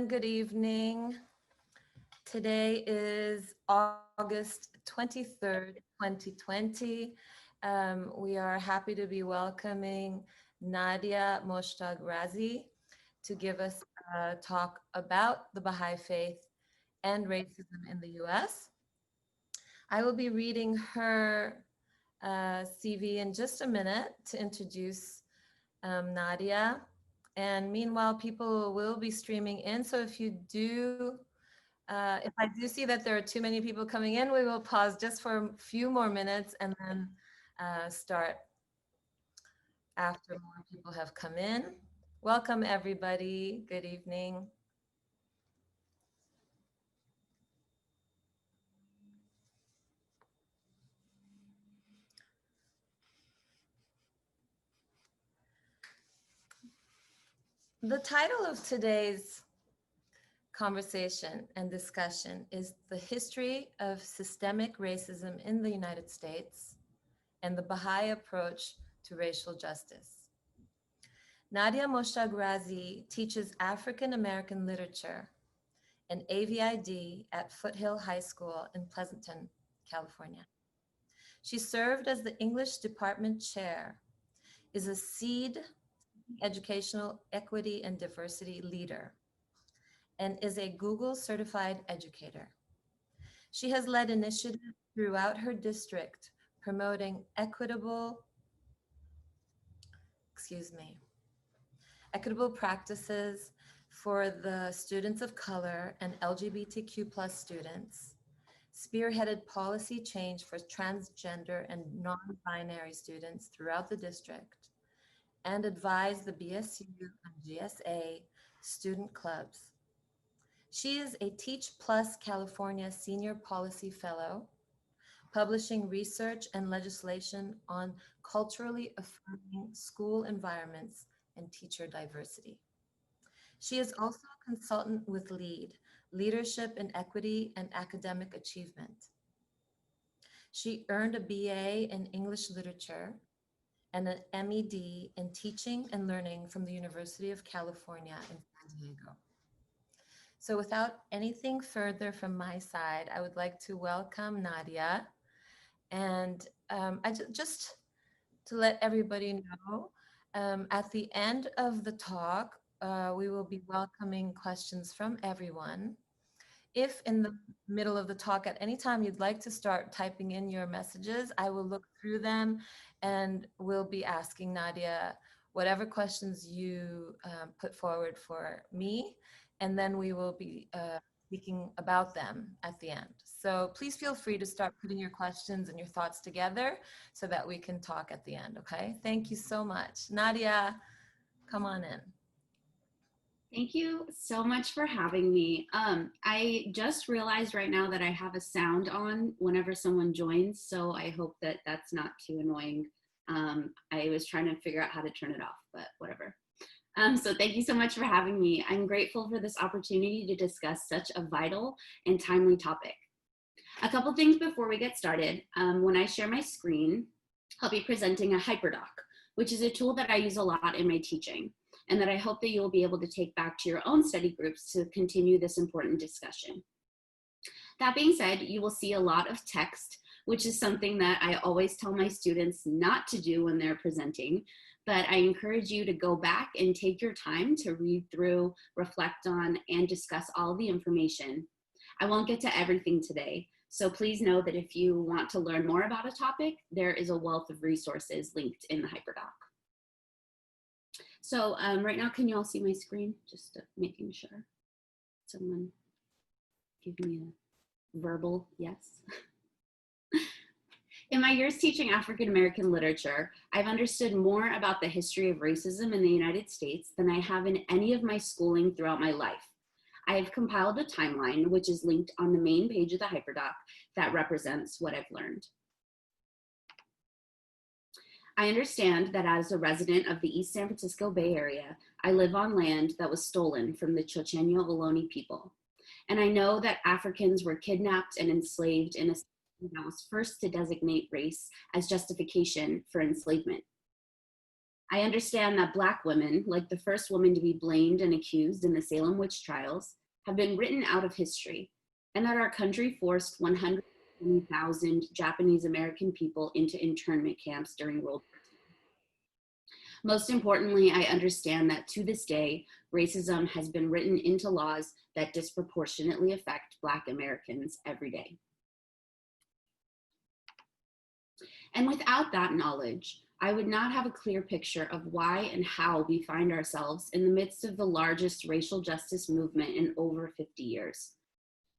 Good evening. Today is August 23rd, 2020. We are happy to be welcoming Nadia Moshtagh Razi to give us a talk about the Baha'i Faith and racism in the US. I will be reading her CV in just a minute to introduce Nadia. And meanwhile, people will be streaming in. So if you do, if I do see that there are too many people coming in, we will pause just for a few more minutes and then start after more people have come in. Welcome, everybody. Good evening. The title of today's conversation and discussion is The History of Systemic Racism in the United States and the Baha'i Approach to Racial Justice. Nadia Moshtagh Razi teaches African American literature and AVID at Foothill High School in Pleasanton, California. She served as the English department chair, is a SEED educational equity and diversity leader, and is a Google certified educator. She has led initiatives throughout her district promoting equitable practices for the students of color and LGBTQ+ students, spearheaded policy change for transgender and non-binary students throughout the district, and advised the BSU and GSA student clubs. She is a Teach Plus California Senior Policy Fellow, publishing research and legislation on culturally affirming school environments and teacher diversity. She is also a consultant with LEAD, Leadership in Equity and Academic Achievement. She earned a BA in English Literature and an MED in Teaching and Learning from the University of California in San Diego. So without anything further from my side, I would like to welcome Nadia. And just to let everybody know, at the end of the talk, we will be welcoming questions from everyone. If in the middle of the talk at any time you'd like to start typing in your messages, I will look through them and we'll be asking Nadia whatever questions you put forward for me, and then we will be speaking about them at the end. So please feel free to start putting your questions and your thoughts together so that we can talk at the end, okay? Thank you so much. Nadia, come on in. Thank you so much for having me. I just realized right now that I have a sound on whenever someone joins, so I hope that that's not too annoying. I was trying to figure out how to turn it off, but whatever. So thank you so much for having me. I'm grateful for this opportunity to discuss such a vital and timely topic. A couple things before we get started. When I share my screen, I'll be presenting a hyperdoc, which is a tool that I use a lot in my teaching. and that I hope that you'll be able to take back to your own study groups to continue this important discussion. That being said, you will see a lot of text, which is something that I always tell my students not to do when they're presenting, but I encourage you to go back and take your time to read through, reflect on, and discuss all the information. I won't get to everything today, so please know that if you want to learn more about a topic, there is a wealth of resources linked in the hyperdoc. So right now, can you all see my screen? Just making sure. Someone give me a verbal yes. In my years teaching African American literature, I've understood more about the history of racism in the United States than I have in any of my schooling throughout my life. I have compiled a timeline, which is linked on the main page of the hyperdoc, that represents what I've learned. I understand that as a resident of the East San Francisco Bay Area, I live on land that was stolen from the Chochenyo Ohlone people. And I know that Africans were kidnapped and enslaved in a system that was first to designate race as justification for enslavement. I understand that Black women, like the first woman to be blamed and accused in the Salem witch trials, have been written out of history, and that our country forced 120,000 Japanese American people into internment camps during World War II. Most importantly, I understand that to this day, racism has been written into laws that disproportionately affect Black Americans every day. And without that knowledge, I would not have a clear picture of why and how we find ourselves in the midst of the largest racial justice movement in over 50 years.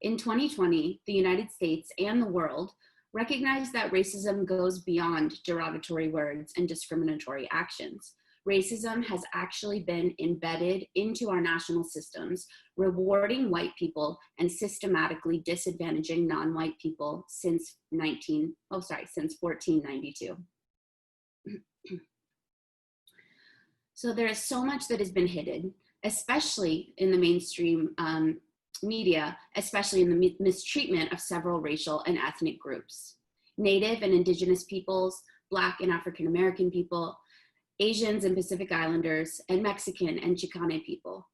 In 2020, the United States and the world recognize that racism goes beyond derogatory words and discriminatory actions. Racism has actually been embedded into our national systems, rewarding white people and systematically disadvantaging non-white people since 1492. So there is so much that has been hidden, especially in the mainstream media, especially in the mistreatment of several racial and ethnic groups. Native and Indigenous peoples, Black and African American people, Asians and Pacific Islanders, and Mexican and Chicane people.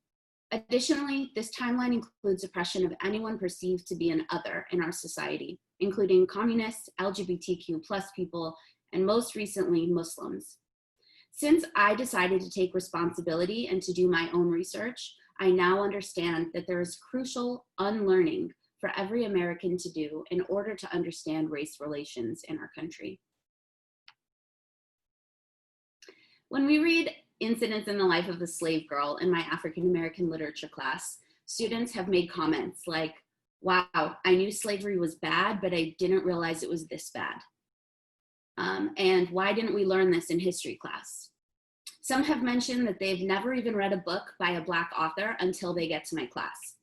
Additionally, this timeline includes oppression of anyone perceived to be an other in our society, including communists, LGBTQ+ people, and most recently, Muslims. Since I decided to take responsibility and to do my own research, I now understand that there is crucial unlearning for every American to do in order to understand race relations in our country. When we read Incidents in the Life of a Slave Girl in my African American literature class, students have made comments like, wow, I knew slavery was bad, but I didn't realize it was this bad. And why didn't we learn this in history class? Some have mentioned that they've never even read a book by a Black author until they get to my class.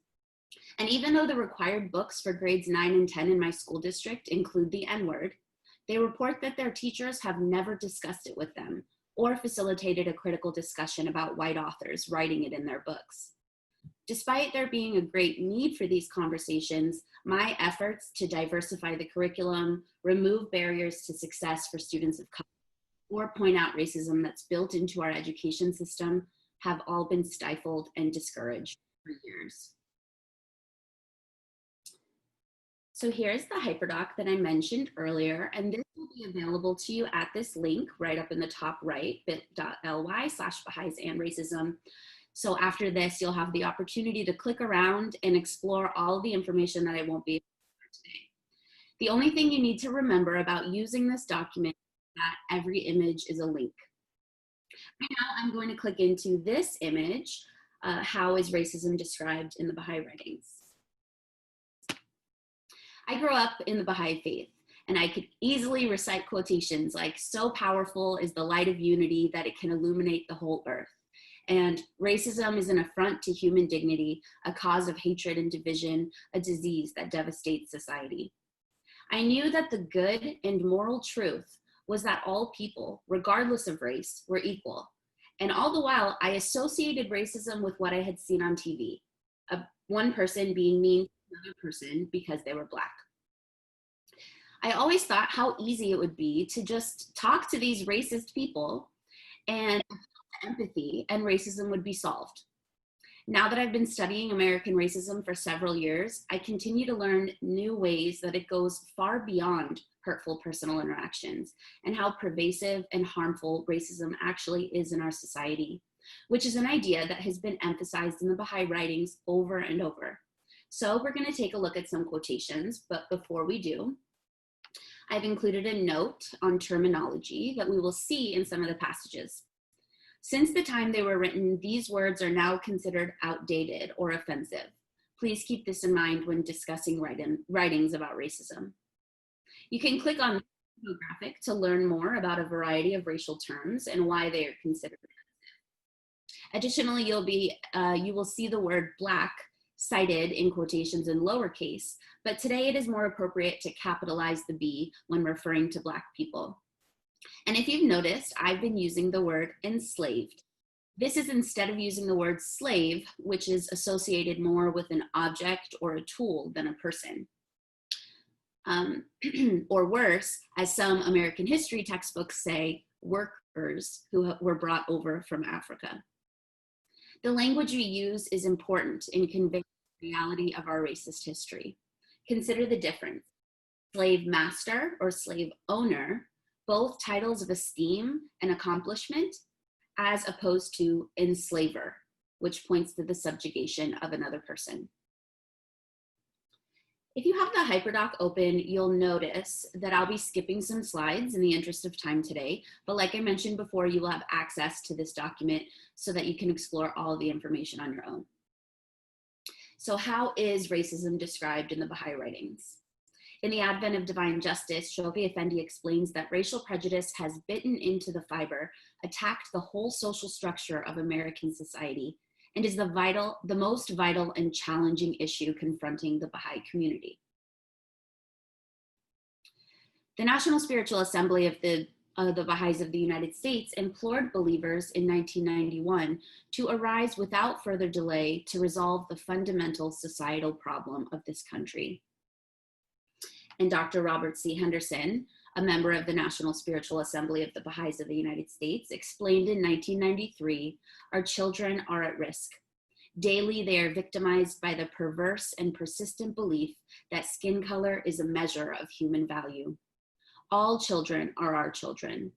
And even though the required books for grades 9 and 10 in my school district include the N-word, they report that their teachers have never discussed it with them or facilitated a critical discussion about white authors writing it in their books. Despite there being a great need for these conversations, my efforts to diversify the curriculum, remove barriers to success for students of color, or point out racism that's built into our education system have all been stifled and discouraged for years. So here's the hyperdoc that I mentioned earlier, and this will be available to you at this link right up in the top right, bit.ly/Baha'is and racism. So after this, you'll have the opportunity to click around and explore all the information that I won't be able to cover today. The only thing you need to remember about using this document is that every image is a link. Right now, I'm going to click into this image, How is Racism Described in the Baha'i Writings? I grew up in the Baha'i Faith, and I could easily recite quotations like, so powerful is the light of unity that it can illuminate the whole earth. And racism is an affront to human dignity, a cause of hatred and division, a disease that devastates society. I knew that the good and moral truth was that all people, regardless of race, were equal. And all the while, I associated racism with what I had seen on TV, one person being mean to another person because they were Black. I always thought how easy it would be to just talk to these racist people and empathy, and racism would be solved. Now that I've been studying American racism for several years, I continue to learn new ways that it goes far beyond hurtful personal interactions and how pervasive and harmful racism actually is in our society, which is an idea that has been emphasized in the Baha'i writings over and over. So we're going to take a look at some quotations, but before we do, I've included a note on terminology that we will see in some of the passages. Since the time they were written, these words are now considered outdated or offensive. Please keep this in mind when discussing writings about racism. You can click on the graphic to learn more about a variety of racial terms and why they are considered offensive. Additionally, you will see the word Black cited in quotations in lowercase, but today it is more appropriate to capitalize the B when referring to Black people. And if you've noticed, I've been using the word enslaved. This is instead of using the word slave, which is associated more with an object or a tool than a person. Or worse, as some American history textbooks say, workers who were brought over from Africa. The language we use is important in conveying the reality of our racist history. Consider the difference. Slave master or slave owner, both titles of esteem and accomplishment, as opposed to enslaver, which points to the subjugation of another person. If you have the HyperDoc open, you'll notice that I'll be skipping some slides in the interest of time today, but like I mentioned before, you will have access to this document so that you can explore all of the information on your own. So how is racism described in the Baha'i writings? In The Advent of Divine Justice, Shoghi Effendi explains that racial prejudice has bitten into the fiber, attacked the whole social structure of American society, and is the most vital and challenging issue confronting the Baha'i community. The National Spiritual Assembly of the Baha'is of the United States implored believers in 1991 to arise without further delay to resolve the fundamental societal problem of this country. And Dr. Robert C. Henderson, a member of the National Spiritual Assembly of the Baha'is of the United States, explained in 1993, our children are at risk. Daily, they are victimized by the perverse and persistent belief that skin color is a measure of human value. All children are our children.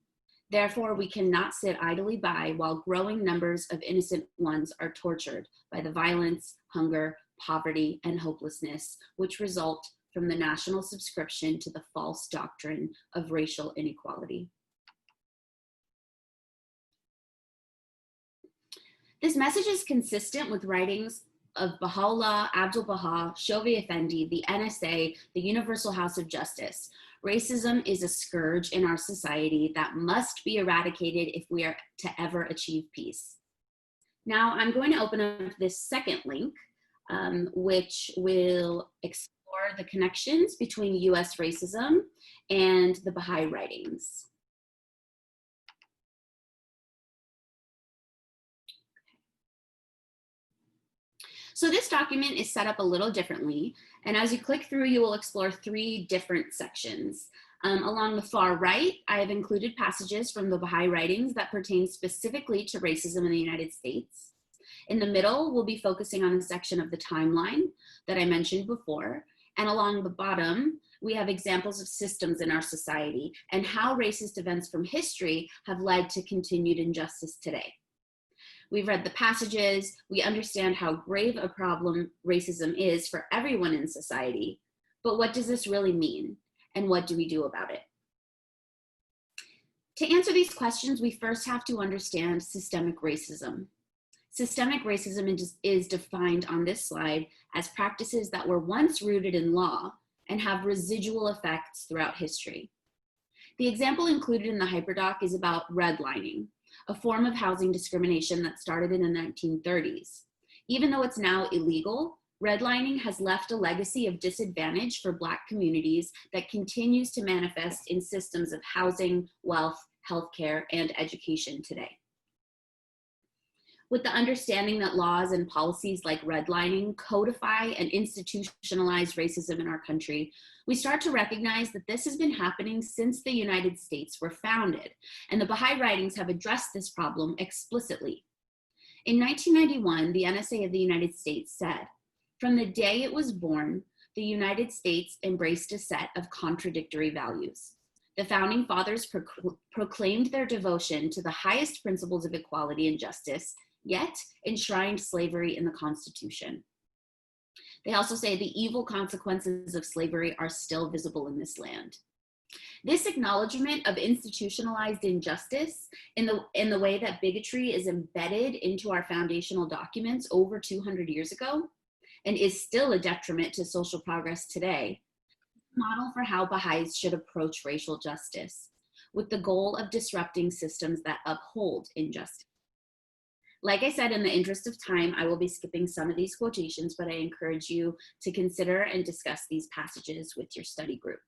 Therefore, we cannot sit idly by while growing numbers of innocent ones are tortured by the violence, hunger, poverty, and hopelessness, which result from the national subscription to the false doctrine of racial inequality. This message is consistent with writings of Baha'u'llah, Abdu'l-Baha, Shoghi Effendi, the NSA, the Universal House of Justice. Racism is a scourge in our society that must be eradicated if we are to ever achieve peace. Now, I'm going to open up this second link, which will explore the connections between US racism and the Baha'i writings. So this document is set up a little differently, and as you click through, you will explore 3 different sections. Along the far right, I have included passages from the Baha'i writings that pertain specifically to racism in the United States. In the middle, we'll be focusing on the section of the timeline that I mentioned before, and along the bottom, we have examples of systems in our society and how racist events from history have led to continued injustice today. We've read the passages, we understand how grave a problem racism is for everyone in society, but what does this really mean? And what do we do about it? To answer these questions, we first have to understand systemic racism. Systemic racism is defined on this slide as practices that were once rooted in law and have residual effects throughout history. The example included in the HyperDoc is about redlining, a form of housing discrimination that started in the 1930s. Even though it's now illegal, redlining has left a legacy of disadvantage for Black communities that continues to manifest in systems of housing, wealth, healthcare, and education today. with the understanding that laws and policies like redlining codify and institutionalize racism in our country, we start to recognize that this has been happening since the United States were founded, and the Baha'i writings have addressed this problem explicitly. In 1991, the NSA of the United States said, "From the day it was born, the United States embraced a set of contradictory values. The founding fathers proclaimed their devotion to the highest principles of equality and justice, yet enshrined slavery in the Constitution. They also say the evil consequences of slavery are still visible in this land." This acknowledgement of institutionalized injustice in the way that bigotry is embedded into our foundational documents over 200 years ago and is still a detriment to social progress today, model for how Baha'is should approach racial justice, with the goal of disrupting systems that uphold injustice. Like I said, in the interest of time, I will be skipping some of these quotations, but I encourage you to consider and discuss these passages with your study group.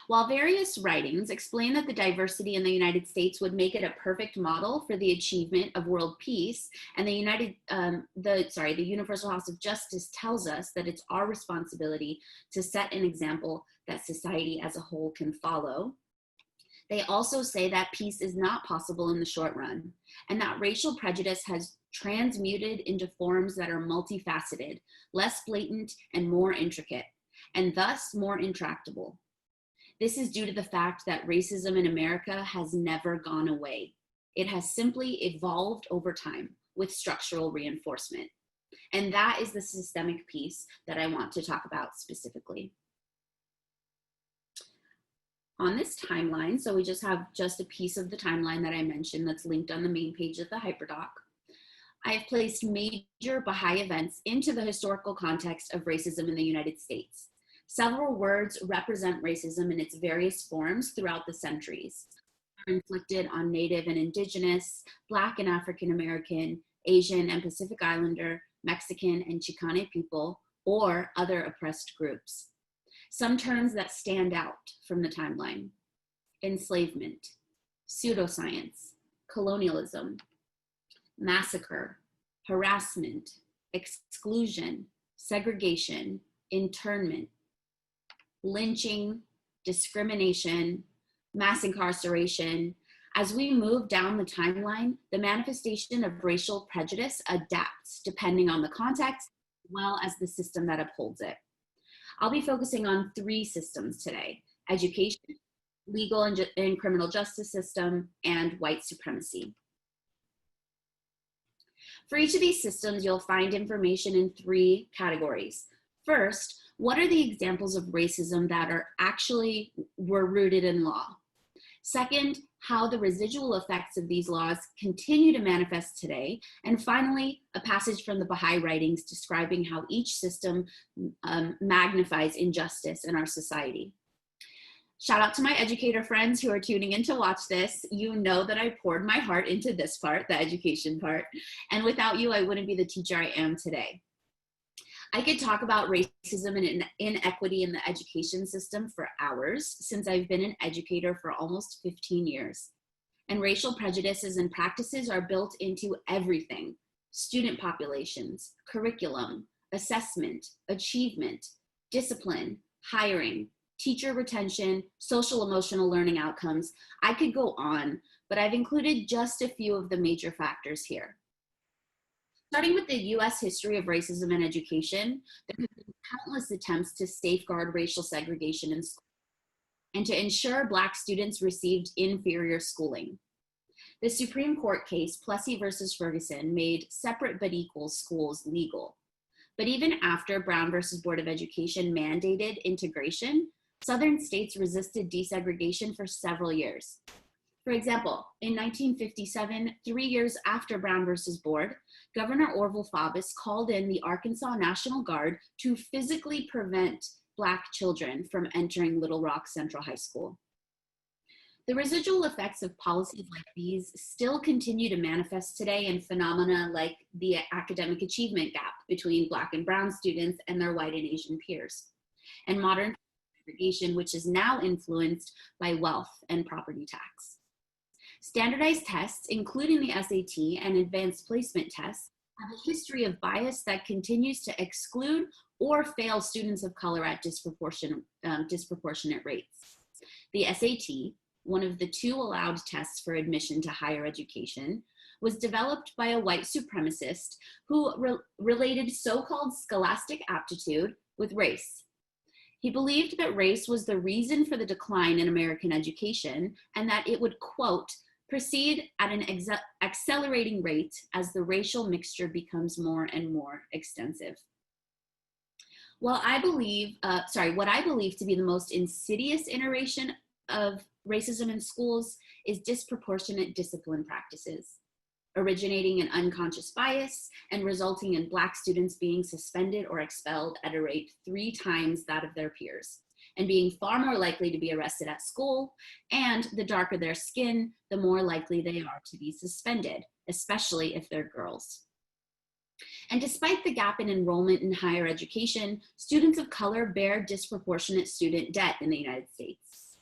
While various writings explain that the diversity in the United States would make it a perfect model for the achievement of world peace, and the Universal House of Justice tells us that it's our responsibility to set an example that society as a whole can follow, they also say that peace is not possible in the short run, and that racial prejudice has transmuted into forms that are multifaceted, less blatant, and more intricate, and thus more intractable. This is due to the fact that racism in America has never gone away. It has simply evolved over time with structural reinforcement. And that is the systemic piece that I want to talk about specifically. On this timeline, so we just have a piece of the timeline that I mentioned that's linked on the main page of the hyperdoc. I've placed major Baha'i events into the historical context of racism in the United States. Several words represent racism in its various forms throughout the centuries, inflicted on Native and Indigenous, Black and African American, Asian and Pacific Islander, Mexican and Chicane people, or other oppressed groups. Some terms that stand out from the timeline: enslavement, pseudoscience, colonialism, massacre, harassment, exclusion, segregation, internment, lynching, discrimination, mass incarceration. As we move down the timeline, the manifestation of racial prejudice adapts depending on the context, as well as the system that upholds it. I'll be focusing on 3 systems today: education, legal and criminal justice system, and white supremacy. For each of these systems, you'll find information in 3 categories. First, what are the examples of racism that were rooted in law? Second, how the residual effects of these laws continue to manifest today. And finally, a passage from the Baha'i writings describing how each system magnifies injustice in our society. Shout out to my educator friends who are tuning in to watch this. You know that I poured my heart into this part, the education part, and without you, I wouldn't be the teacher I am today. I could talk about racism and inequity in the education system for hours, since I've been an educator for almost 15 years. And racial prejudices and practices are built into everything: student populations, curriculum, assessment, achievement, discipline, hiring, teacher retention, social emotional learning outcomes. I could go on, but I've included just a few of the major factors here. Starting with the US history of racism in education, there have been countless attempts to safeguard racial segregation in schools and to ensure Black students received inferior schooling. The Supreme Court case, Plessy versus Ferguson, made separate but equal schools legal. But even after Brown versus Board of Education mandated integration, Southern states resisted desegregation for several years. For example, in 1957, 3 years after Brown versus Board, Governor Orville Faubus called in the Arkansas National Guard to physically prevent Black children from entering Little Rock Central High School. The residual effects of policies like these still continue to manifest today in phenomena like the academic achievement gap between Black and Brown students and their white and Asian peers. And modern segregation, which is now influenced by wealth and property tax. Standardized tests, including the SAT and advanced placement tests, have a history of bias that continues to exclude or fail students of color at disproportionate rates. The SAT, one of the 2 allowed tests for admission to higher education, was developed by a white supremacist who related so-called scholastic aptitude with race. He believed that race was the reason for the decline in American education and that it would, quote, proceed at an accelerating rate as the racial mixture becomes more and more extensive. Well, what I believe to be the most insidious iteration of racism in schools is disproportionate discipline practices, originating in unconscious bias and resulting in Black students being suspended or expelled at a rate 3 times that of their peers, and being far more likely to be arrested at school, and the darker their skin, the more likely they are to be suspended, especially if they're girls. And despite the gap in enrollment in higher education, students of color bear disproportionate student debt in the United States.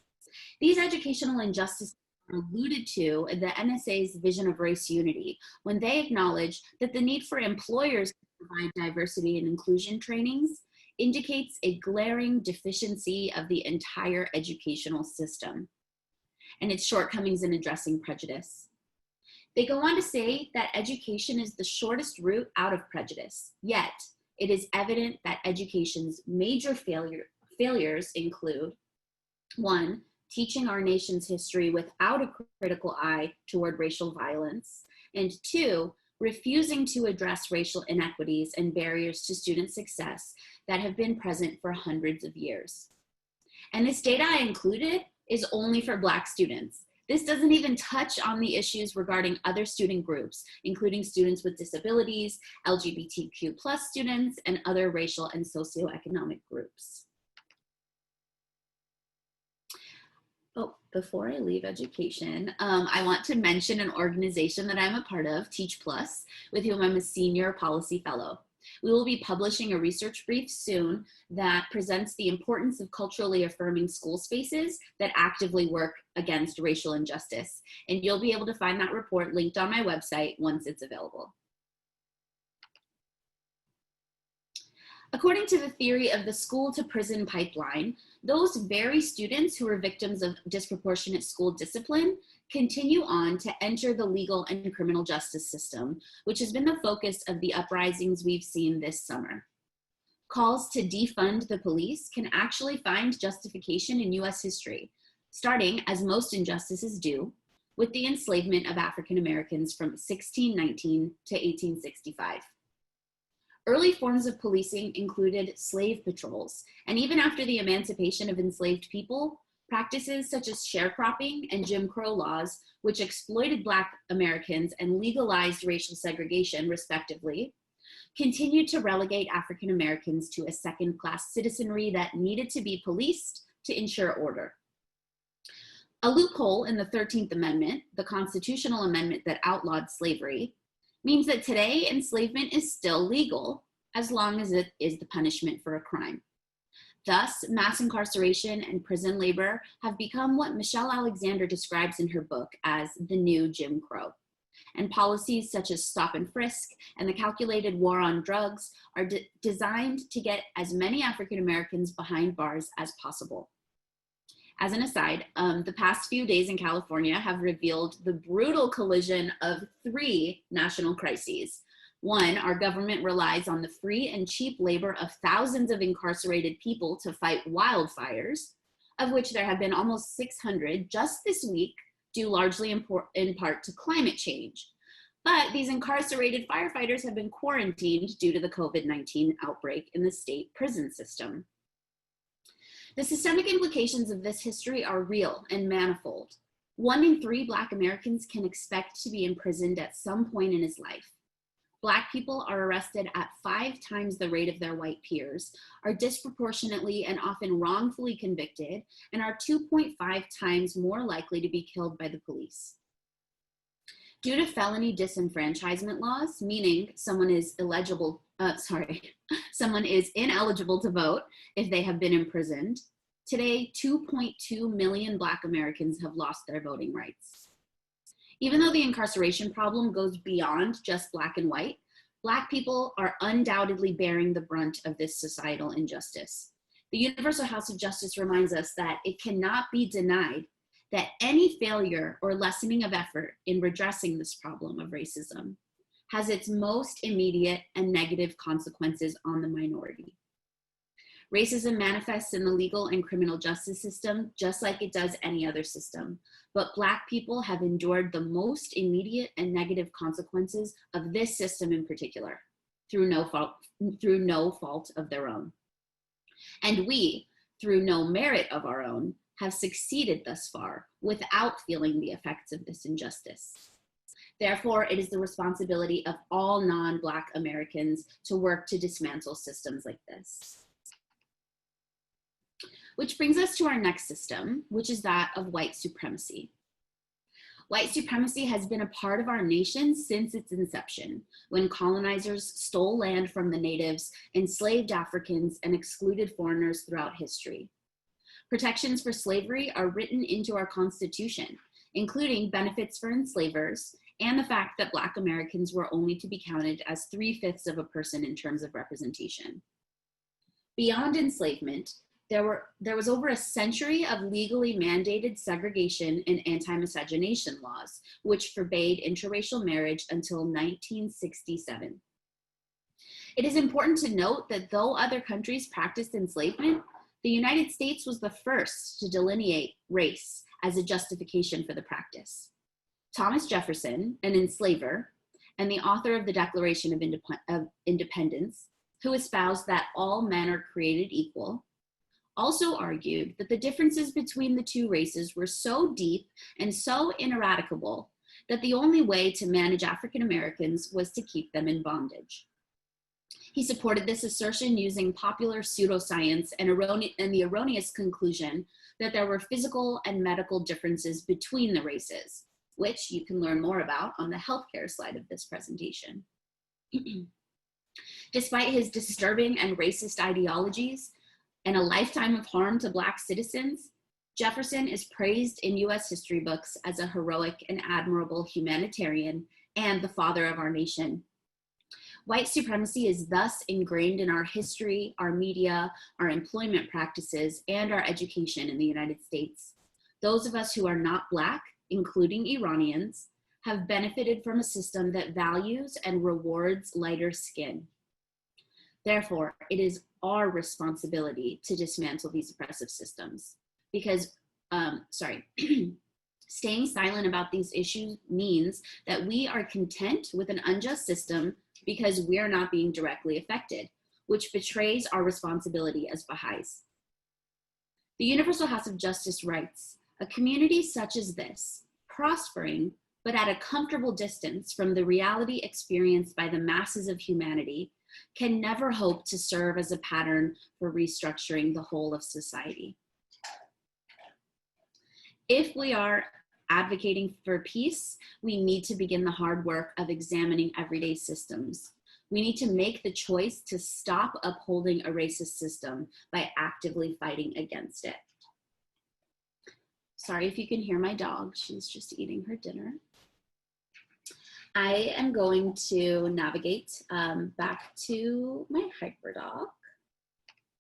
These educational injustices are alluded to in the NSA's vision of race unity when they acknowledge that the need for employers to provide diversity and inclusion trainings indicates a glaring deficiency of the entire educational system and its shortcomings in addressing prejudice. They go on to say that education is the shortest route out of prejudice, yet it is evident that education's major failures include: 1, teaching our nation's history without a critical eye toward racial violence, and 2, refusing to address racial inequities and barriers to student success that have been present for hundreds of years. And this data I included is only for Black students. This doesn't even touch on the issues regarding other student groups, including students with disabilities, LGBTQ+ students, and other racial and socioeconomic groups. Oh, before I leave education, I want to mention an organization that I'm a part of, Teach Plus, with whom I'm a senior policy fellow. We will be publishing a research brief soon that presents the importance of culturally affirming school spaces that actively work against racial injustice. And you'll be able to find that report linked on my website once it's available. According to the theory of the school to prison pipeline, those very students who are victims of disproportionate school discipline continue on to enter the legal and criminal justice system, which has been the focus of the uprisings we've seen this summer. Calls to defund the police can actually find justification in US history, starting, as most injustices do, with the enslavement of African Americans from 1619 to 1865. Early forms of policing included slave patrols, and even after the emancipation of enslaved people, practices such as sharecropping and Jim Crow laws, which exploited Black Americans and legalized racial segregation, respectively, continued to relegate African Americans to a second-class citizenry that needed to be policed to ensure order. A loophole in the 13th Amendment, the constitutional amendment that outlawed slavery, means that today enslavement is still legal as long as it is the punishment for a crime. Thus, mass incarceration and prison labor have become what Michelle Alexander describes in her book as the new Jim Crow. And policies such as stop and frisk and the calculated war on drugs are designed to get as many African Americans behind bars as possible. As an aside, the past few days in California have revealed the brutal collision of 3 national crises. 1, our government relies on the free and cheap labor of thousands of incarcerated people to fight wildfires, of which there have been almost 600 just this week, due largely in part to climate change. But these incarcerated firefighters have been quarantined due to the COVID-19 outbreak in the state prison system. The systemic implications of this history are real and manifold. 1 in 3 Black Americans can expect to be imprisoned at some point in his life. Black people are arrested at 5 times the rate of their white peers, are disproportionately and often wrongfully convicted, and are 2.5 times more likely to be killed by the police. Due to felony disenfranchisement laws, meaning someone is ineligible to vote if they have been imprisoned, Today, 2.2 million Black Americans have lost their voting rights. Even though the incarceration problem goes beyond just Black and white, Black people are undoubtedly bearing the brunt of this societal injustice. The Universal House of Justice reminds us that it cannot be denied that any failure or lessening of effort in redressing this problem of racism has its most immediate and negative consequences on the minority. Racism manifests in the legal and criminal justice system just like it does any other system, but Black people have endured the most immediate and negative consequences of this system in particular, through no fault of their own. And we, through no merit of our own, have succeeded thus far without feeling the effects of this injustice. Therefore, it is the responsibility of all non-Black Americans to work to dismantle systems like this. Which brings us to our next system, which is that of white supremacy. White supremacy has been a part of our nation since its inception, when colonizers stole land from the natives, enslaved Africans, and excluded foreigners throughout history. Protections for slavery are written into our Constitution, including benefits for enslavers and the fact that Black Americans were only to be counted as 3/5 of a person in terms of representation. Beyond enslavement, there was over a century of legally mandated segregation and anti-miscegenation laws, which forbade interracial marriage until 1967. It is important to note that though other countries practiced enslavement, the United States was the first to delineate race as a justification for the practice. Thomas Jefferson, an enslaver, and the author of the Declaration of Independence, who espoused that all men are created equal, also argued that the differences between the two races were so deep and so ineradicable that the only way to manage African Americans was to keep them in bondage. He supported this assertion using popular pseudoscience and the erroneous conclusion that there were physical and medical differences between the races, which you can learn more about on the healthcare slide of this presentation. Despite his disturbing and racist ideologies and a lifetime of harm to Black citizens, Jefferson is praised in US history books as a heroic and admirable humanitarian and the father of our nation. White supremacy is thus ingrained in our history, our media, our employment practices, and our education in the United States. Those of us who are not Black, including Iranians, have benefited from a system that values and rewards lighter skin. Therefore, it is our responsibility to dismantle these oppressive systems because, staying silent about these issues means that we are content with an unjust system because we're not being directly affected, which betrays our responsibility as Baha'is. The Universal House of Justice writes, "A community such as this, prospering, but at a comfortable distance from the reality experienced by the masses of humanity, can never hope to serve as a pattern for restructuring the whole of society." If we are advocating for peace, we need to begin the hard work of examining everyday systems. We need to make the choice to stop upholding a racist system by actively fighting against it. Sorry if you can hear my dog, she's just eating her dinner. I am going to navigate back to my hyperdoc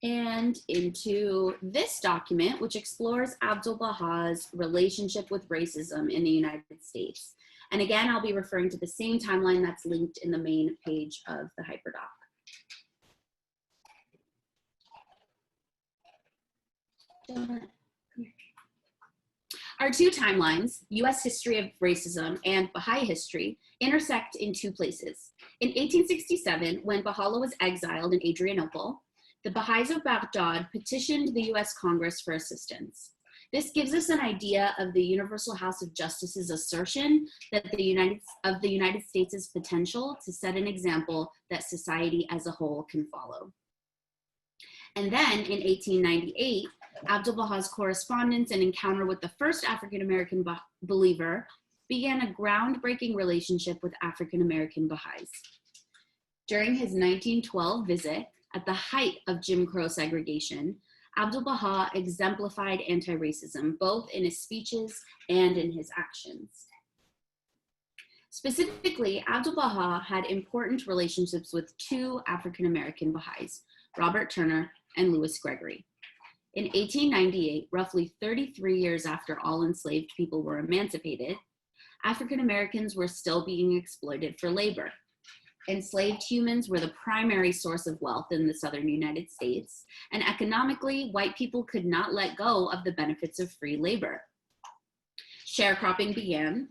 and into this document, which explores Abdu'l-Baha's relationship with racism in the United States. And again, I'll be referring to the same timeline that's linked in the main page of the hyperdoc. Our two timelines, US history of racism and Baha'i history, intersect in two places. In 1867, when Baha'u'llah was exiled in Adrianople, the Baha'is of Baghdad petitioned the US Congress for assistance. This gives us an idea of the Universal House of Justice's assertion that the United States' potential to set an example that society as a whole can follow. And then in 1898, Abdu'l-Baha's correspondence and encounter with the first African-American believer began a groundbreaking relationship with African-American Baha'is. During his 1912 visit, at the height of Jim Crow segregation, Abdu'l-Baha exemplified anti-racism, both in his speeches and in his actions. Specifically, Abdu'l-Baha had important relationships with two African-American Baha'is, Robert Turner and Louis Gregory. In 1898, roughly 33 years after all enslaved people were emancipated, African Americans were still being exploited for labor. Enslaved humans were the primary source of wealth in the southern United States, and economically, white people could not let go of the benefits of free labor. Sharecropping began.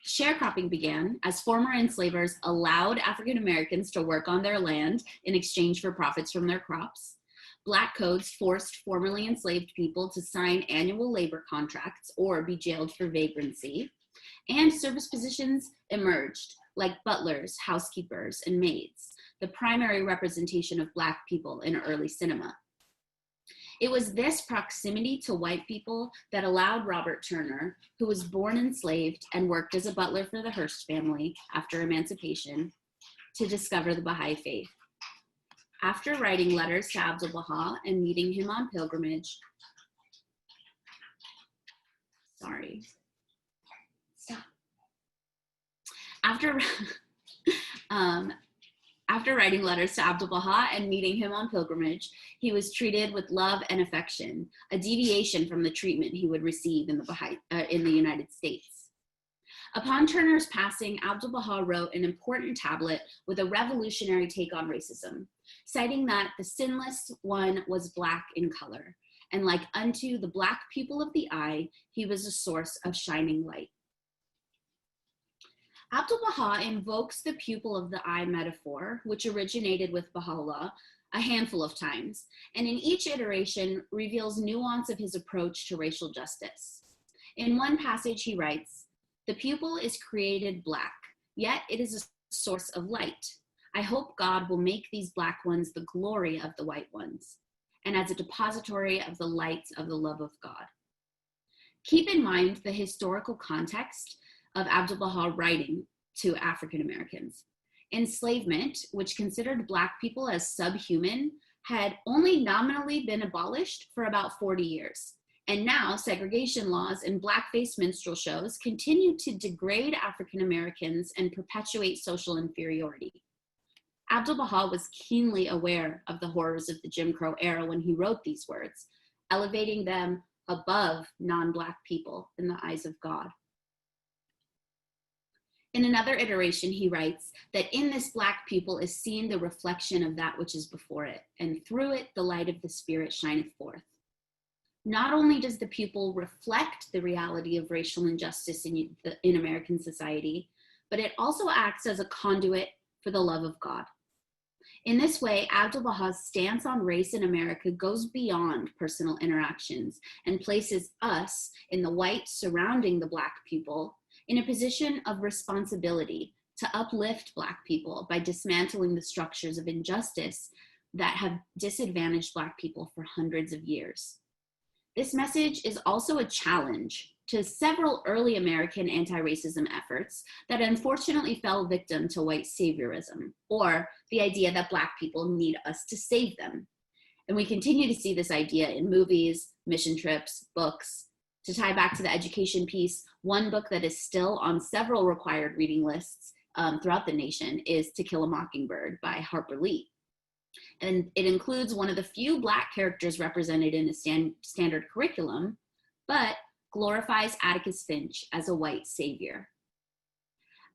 Sharecropping began as former enslavers allowed African Americans to work on their land in exchange for profits from their crops. Black codes forced formerly enslaved people to sign annual labor contracts or be jailed for vagrancy. And service positions emerged, like butlers, housekeepers, and maids, the primary representation of Black people in early cinema. It was this proximity to white people that allowed Robert Turner, who was born enslaved and worked as a butler for the Hearst family after emancipation, to discover the Baha'i Faith. After writing letters to Abdu'l-Baha and meeting him on pilgrimage, After writing letters to Abdu'l-Baha and meeting him on pilgrimage, he was treated with love and affection, a deviation from the treatment he would receive in the United States. Upon Turner's passing, Abdu'l-Baha wrote an important tablet with a revolutionary take on racism, citing that the sinless one was Black in color, and like unto the Black pupil of the eye, he was a source of shining light. Abdu'l-Baha invokes the pupil of the eye metaphor, which originated with Baha'u'llah, a handful of times, and in each iteration reveals nuance of his approach to racial justice. In one passage he writes, "The pupil is created Black, yet it is a source of light. I hope God will make these Black ones the glory of the white ones, and as a depository of the light of the love of God." Keep in mind the historical context of Abdu'l-Baha writing to African Americans. Enslavement, which considered Black people as subhuman, had only nominally been abolished for about 40 years. And now segregation laws and blackface minstrel shows continue to degrade African Americans and perpetuate social inferiority. Abdu'l-Baha was keenly aware of the horrors of the Jim Crow era when he wrote these words, elevating them above non-Black people in the eyes of God. In another iteration, he writes that in this Black pupil is seen the reflection of that which is before it, and through it the light of the Spirit shineth forth. Not only does the pupil reflect the reality of racial injustice in American society, but it also acts as a conduit for the love of God. In this way, Abdu'l-Baha's stance on race in America goes beyond personal interactions and places us in the white surrounding the Black pupil in a position of responsibility to uplift Black people by dismantling the structures of injustice that have disadvantaged Black people for hundreds of years. This message is also a challenge to several early American anti-racism efforts that unfortunately fell victim to white saviorism, or the idea that Black people need us to save them. And we continue to see this idea in movies, mission trips, books. To tie back to the education piece, one book that is still on several required reading lists throughout the nation is To Kill a Mockingbird by Harper Lee. And it includes one of the few Black characters represented in a standard curriculum, but glorifies Atticus Finch as a white savior.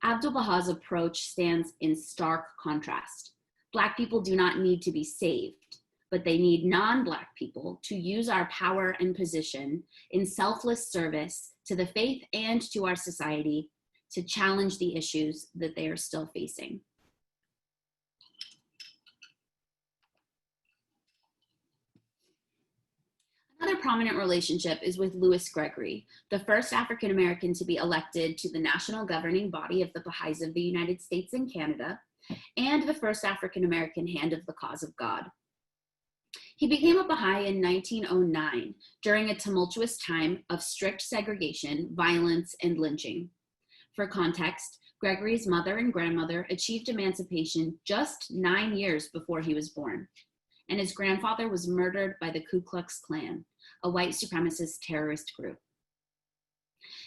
Abdu'l-Baha's approach stands in stark contrast. Black people do not need to be saved, but they need non-Black people to use our power and position in selfless service to the faith and to our society to challenge the issues that they are still facing. Another prominent relationship is with Louis Gregory, the first African American to be elected to the national governing body of the Baha'is of the United States and Canada, and the first African American hand of the cause of God. He became a Baha'i in 1909 during a tumultuous time of strict segregation, violence, and lynching. For context, Gregory's mother and grandmother achieved emancipation just 9 years before he was born, and his grandfather was murdered by the Ku Klux Klan, a white supremacist terrorist group.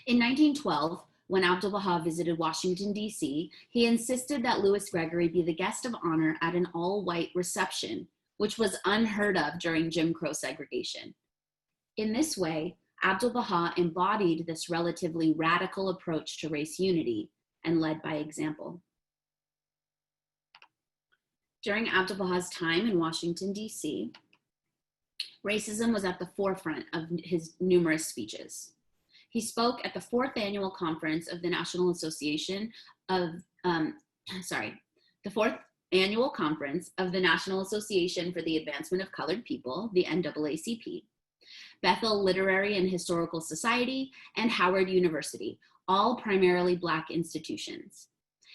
In 1912, when Abdu'l-Baha visited Washington, D.C., he insisted that Louis Gregory be the guest of honor at an all-white reception, which was unheard of during Jim Crow segregation. In this way, Abdu'l-Baha embodied this relatively radical approach to race unity and led by example. During Abdu'l-Baha's time in Washington, D.C., racism was at the forefront of his numerous speeches. He spoke at the fourth annual conference of the National Association of, the fourth annual conference of the National Association for the Advancement of Colored People, the NAACP, Bethel Literary and Historical Society, and Howard University, all primarily Black institutions.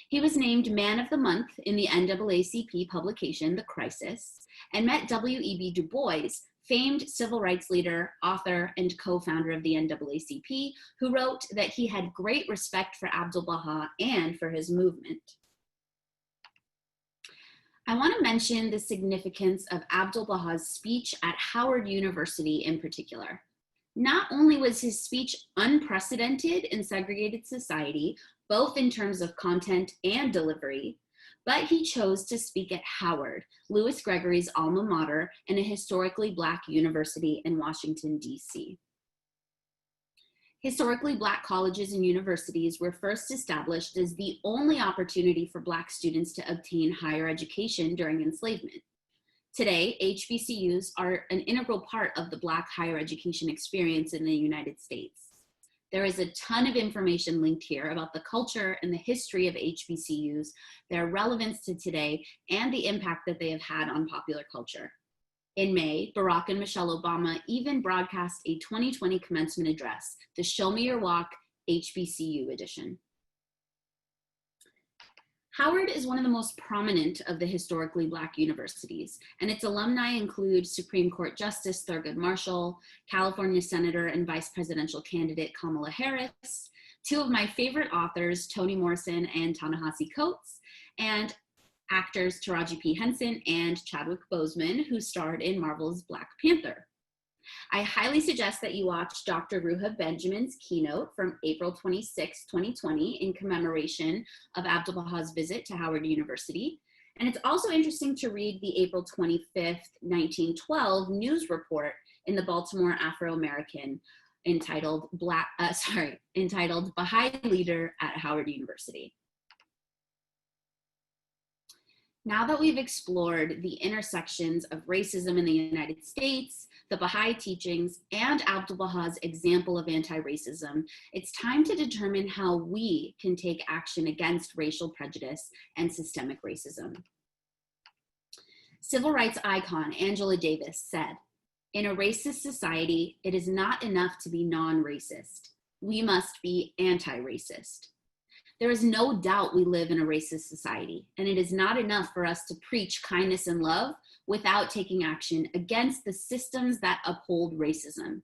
He was named Man of the Month in the NAACP publication, The Crisis, and met W.E.B. Du Bois, famed civil rights leader, author, and co-founder of the NAACP, who wrote that he had great respect for Abdu'l-Baha and for his movement. I want to mention the significance of Abdu'l-Baha's speech at Howard University in particular. Not only was his speech unprecedented in segregated society, both in terms of content and delivery, but he chose to speak at Howard, Louis Gregory's alma mater, and a historically Black university in Washington, D.C. Historically Black colleges and universities were first established as the only opportunity for Black students to obtain higher education during enslavement. Today, HBCUs are an integral part of the Black higher education experience in the United States. There is a ton of information linked here about the culture and the history of HBCUs, their relevance to today, and the impact that they have had on popular culture. In May, Barack and Michelle Obama even broadcast a 2020 commencement address, the Show Me Your Walk HBCU edition. Howard is one of the most prominent of the historically Black universities, and its alumni include Supreme Court Justice Thurgood Marshall, California Senator and Vice Presidential candidate Kamala Harris, two of my favorite authors, Toni Morrison and Ta-Nehisi Coates, and actors Taraji P. Henson and Chadwick Boseman, who starred in Marvel's Black Panther. I highly suggest that you watch Dr. Ruha Benjamin's keynote from April 26, 2020 in commemoration of Abdu'l-Baha's visit to Howard University. And it's also interesting to read the April 25th, 1912 news report in the Baltimore Afro-American entitled Baha'i Leader at Howard University. Now that we've explored the intersections of racism in the United States, the Baha'i teachings, and Abdu'l-Baha's example of anti-racism, it's time to determine how we can take action against racial prejudice and systemic racism. Civil rights icon Angela Davis said, "In a racist society, it is not enough to be non-racist. We must be anti-racist." There is no doubt we live in a racist society, and it is not enough for us to preach kindness and love without taking action against the systems that uphold racism.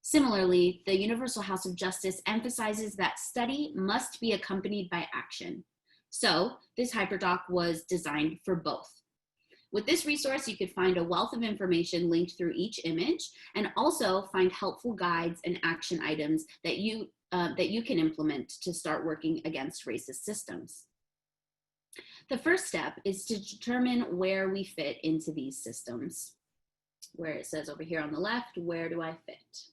Similarly, the Universal House of Justice emphasizes that study must be accompanied by action. So this hyperdoc was designed for both. With this resource, you could find a wealth of information linked through each image, and also find helpful guides and action items that you can implement to start working against racist systems. The first step is to determine where we fit into these systems, where it says over here on the left, where do I fit?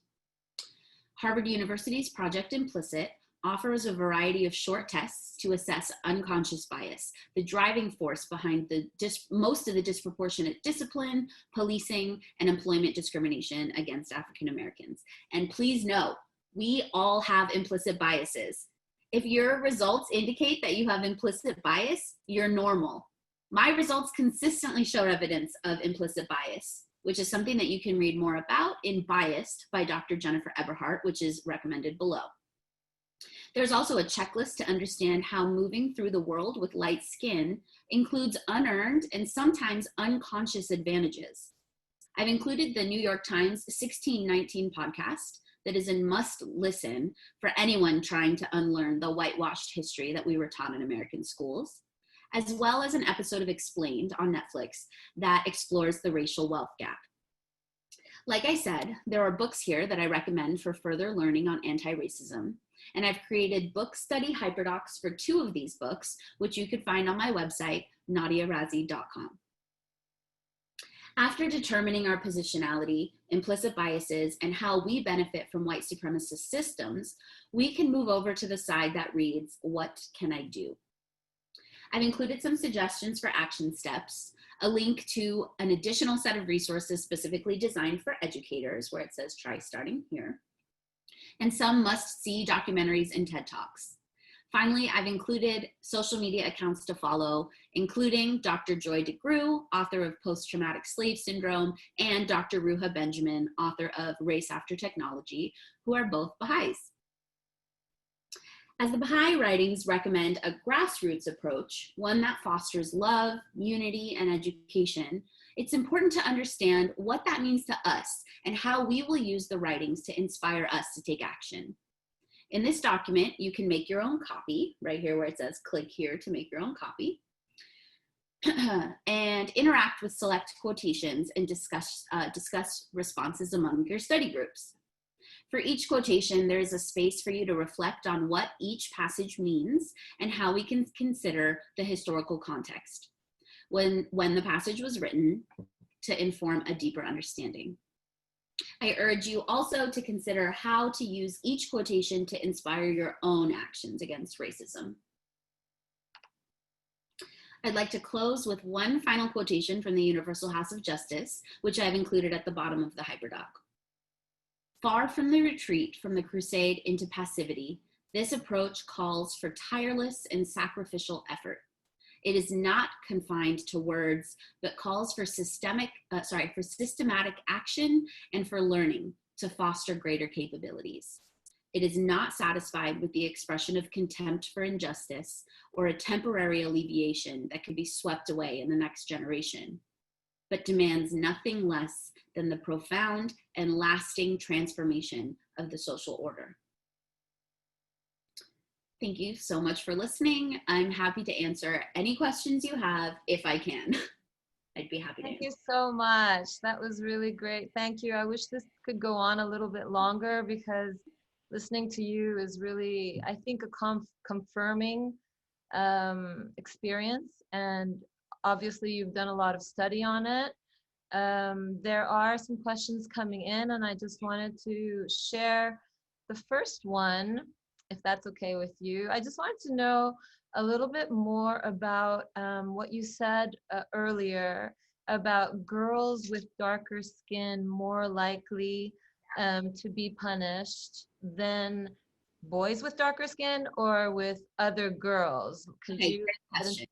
Harvard University's Project Implicit offers a variety of short tests to assess unconscious bias, the driving force behind most of the disproportionate discipline, policing, and employment discrimination against African Americans. And please note, we all have implicit biases. If your results indicate that you have implicit bias, you're normal. My results consistently show evidence of implicit bias, which is something that you can read more about in Biased by Dr. Jennifer Eberhardt, which is recommended below. There's also a checklist to understand how moving through the world with light skin includes unearned and sometimes unconscious advantages. I've included the New York Times 1619 podcast, that is a must listen for anyone trying to unlearn the whitewashed history that we were taught in American schools, as well as an episode of Explained on Netflix that explores the racial wealth gap. Like I said, there are books here that I recommend for further learning on anti-racism, and I've created book study hyperdocs for 2 of these books, which you could find on my website, nadiarazi.com. After determining our positionality, implicit biases, and how we benefit from white supremacist systems, we can move over to the side that reads, what can I do? I've included some suggestions for action steps, a link to an additional set of resources specifically designed for educators, where it says try starting here, and some must-see documentaries and TED Talks. Finally, I've included social media accounts to follow, including Dr. Joy DeGruy, author of Post-Traumatic Slave Syndrome, and Dr. Ruha Benjamin, author of Race After Technology, who are both Baha'is. As the Baha'i writings recommend a grassroots approach, one that fosters love, unity, and education, it's important to understand what that means to us and how we will use the writings to inspire us to take action. In this document, you can make your own copy, right here where it says click here to make your own copy, and interact with select quotations and discuss responses among your study groups. For each quotation, there is a space for you to reflect on what each passage means and how we can consider the historical context when the passage was written to inform a deeper understanding. I urge you also to consider how to use each quotation to inspire your own actions against racism. I'd like to close with one final quotation from the Universal House of Justice, which I've included at the bottom of the hyperdoc. Far from the retreat from the crusade into passivity, this approach calls for tireless and sacrificial effort. It is not confined to words, but calls for systematic action and for learning to foster greater capabilities. It is not satisfied with the expression of contempt for injustice or a temporary alleviation that could be swept away in the next generation, but demands nothing less than the profound and lasting transformation of the social order. Thank you so much for listening. I'm happy to answer any questions you have if I can. I'd be happy to. Thank you so much. That was really great. Thank you. I wish this could go on a little bit longer because listening to you is really, I think, a confirming experience. And obviously you've done a lot of study on it. There are some questions coming in and I just wanted to share the first one, if that's okay with you. I just wanted to know a little bit more about what you said earlier about girls with darker skin more likely to be punished than boys with darker skin or with other girls. Could Okay, you great question.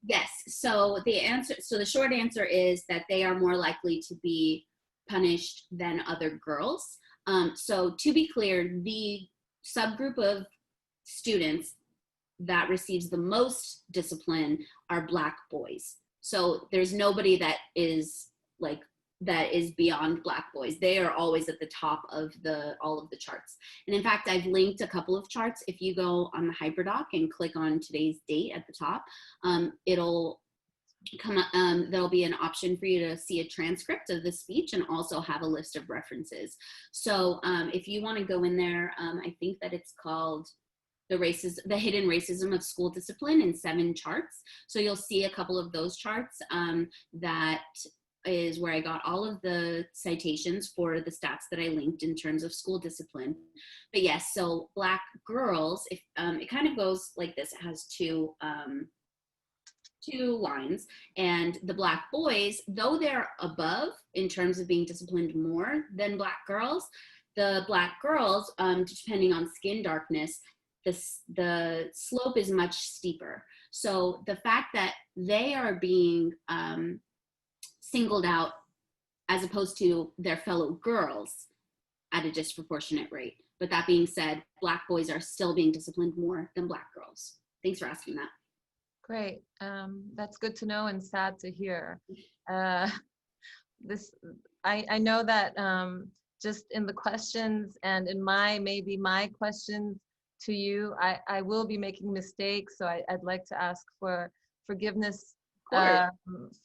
Yes, so the short answer is that they are more likely to be punished than other girls. So to be clear, the subgroup of students that receives the most discipline are Black boys. So there's nobody that is beyond Black boys. They are always at the top of all of the charts. And in fact, I've linked a couple of charts. If you go on the hyperdoc and click on today's date at the top, it'll come up, there'll be an option for you to see a transcript of the speech and also have a list of references. So if you want to go in there, I think that it's called the hidden racism of school discipline in 7 charts. So you'll see a couple of those charts that is where I got all of the citations for the stats that I linked in terms of school discipline. But yes, so Black girls, it kind of goes like this. It has two lines, and the Black boys, though they're above in terms of being disciplined more than Black girls, the Black girls, depending on skin darkness, the slope is much steeper. So the fact that they are being singled out as opposed to their fellow girls at a disproportionate rate. But that being said, Black boys are still being disciplined more than Black girls. Thanks for asking that. Great. That's good to know and sad to hear. I know that just in the questions and in maybe my questions to you, I will be making mistakes, so I'd like to ask for forgiveness Of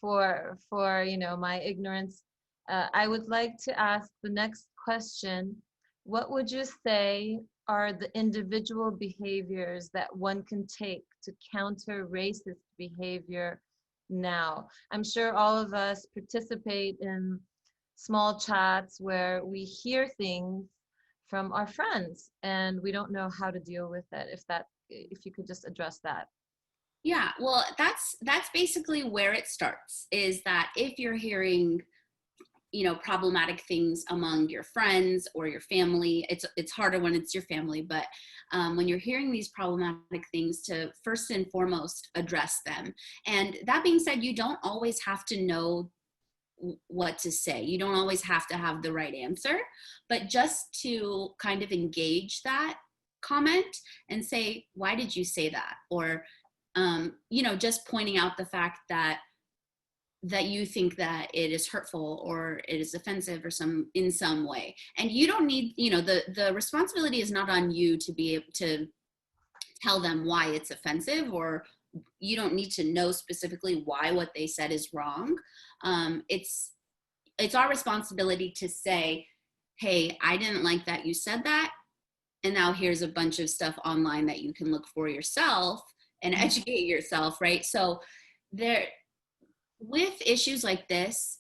course. for my ignorance. I would like to ask the next question. What would you say are the individual behaviors that one can take to counter racist behavior now? I'm sure all of us participate in small chats where we hear things from our friends and we don't know how to deal with it. If you could just address that. Yeah, well, that's basically where it starts, is that if you're hearing, problematic things among your friends or your family, it's harder when it's your family, but when you're hearing these problematic things, to first and foremost address them. And that being said, you don't always have to know what to say. You don't always have to have the right answer, but just to kind of engage that comment and say, why did you say that? Or, just pointing out the fact that you think that it is hurtful or it is offensive or in some way. And you don't need, the responsibility is not on you to be able to tell them why it's offensive, or you don't need to know specifically why what they said is wrong. It's our responsibility to say, hey, I didn't like that you said that, and now here's a bunch of stuff online that you can look for yourself and educate yourself, right? So with issues like this,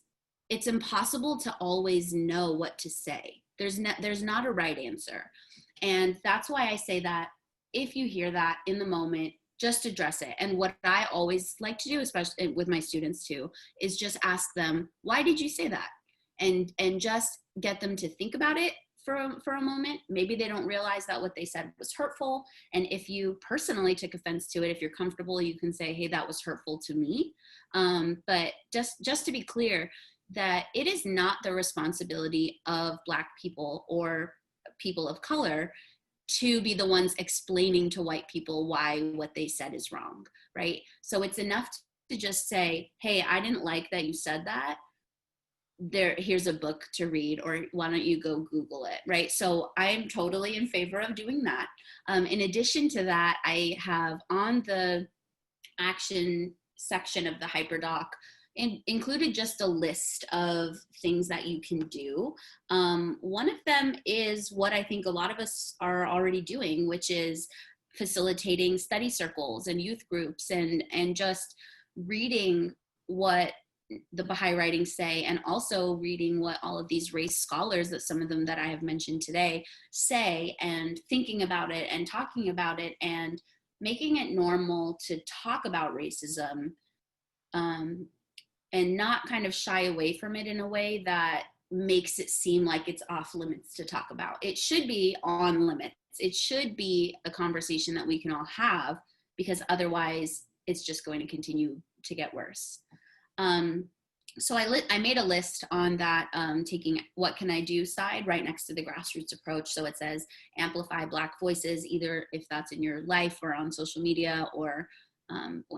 it's impossible to always know what to say. There's not a right answer. And that's why I say that if you hear that in the moment, just address it. And what I always like to do, especially with my students too, is just ask them, why did you say that? And just get them to think about it for a moment. Maybe they don't realize that what they said was hurtful. And if you personally took offense to it, if you're comfortable, you can say, hey, that was hurtful to me. But just to be clear, that it is not the responsibility of Black people or people of color to be the ones explaining to white people why what they said is wrong, right? So it's enough to just say, hey, I didn't like that you said that. Here's a book to read, or why don't you go Google it, right? So I'm totally in favor of doing that. In addition to that, I have on the action section of the HyperDoc included just a list of things that you can do. One of them is what I think a lot of us are already doing, which is facilitating study circles and youth groups, and just reading what the Baha'i writings say, and also reading what all of these race scholars, that some of them that I have mentioned today, say, and thinking about it and talking about it and making it normal to talk about racism, and not kind of shy away from it in a way that makes it seem like it's off limits to talk about. It should be on limits. It should be a conversation that we can all have, because otherwise it's just going to continue to get worse. So I made a list on that taking what can I do side right next to the grassroots approach. So it says amplify Black voices, either if that's in your life or on social media, or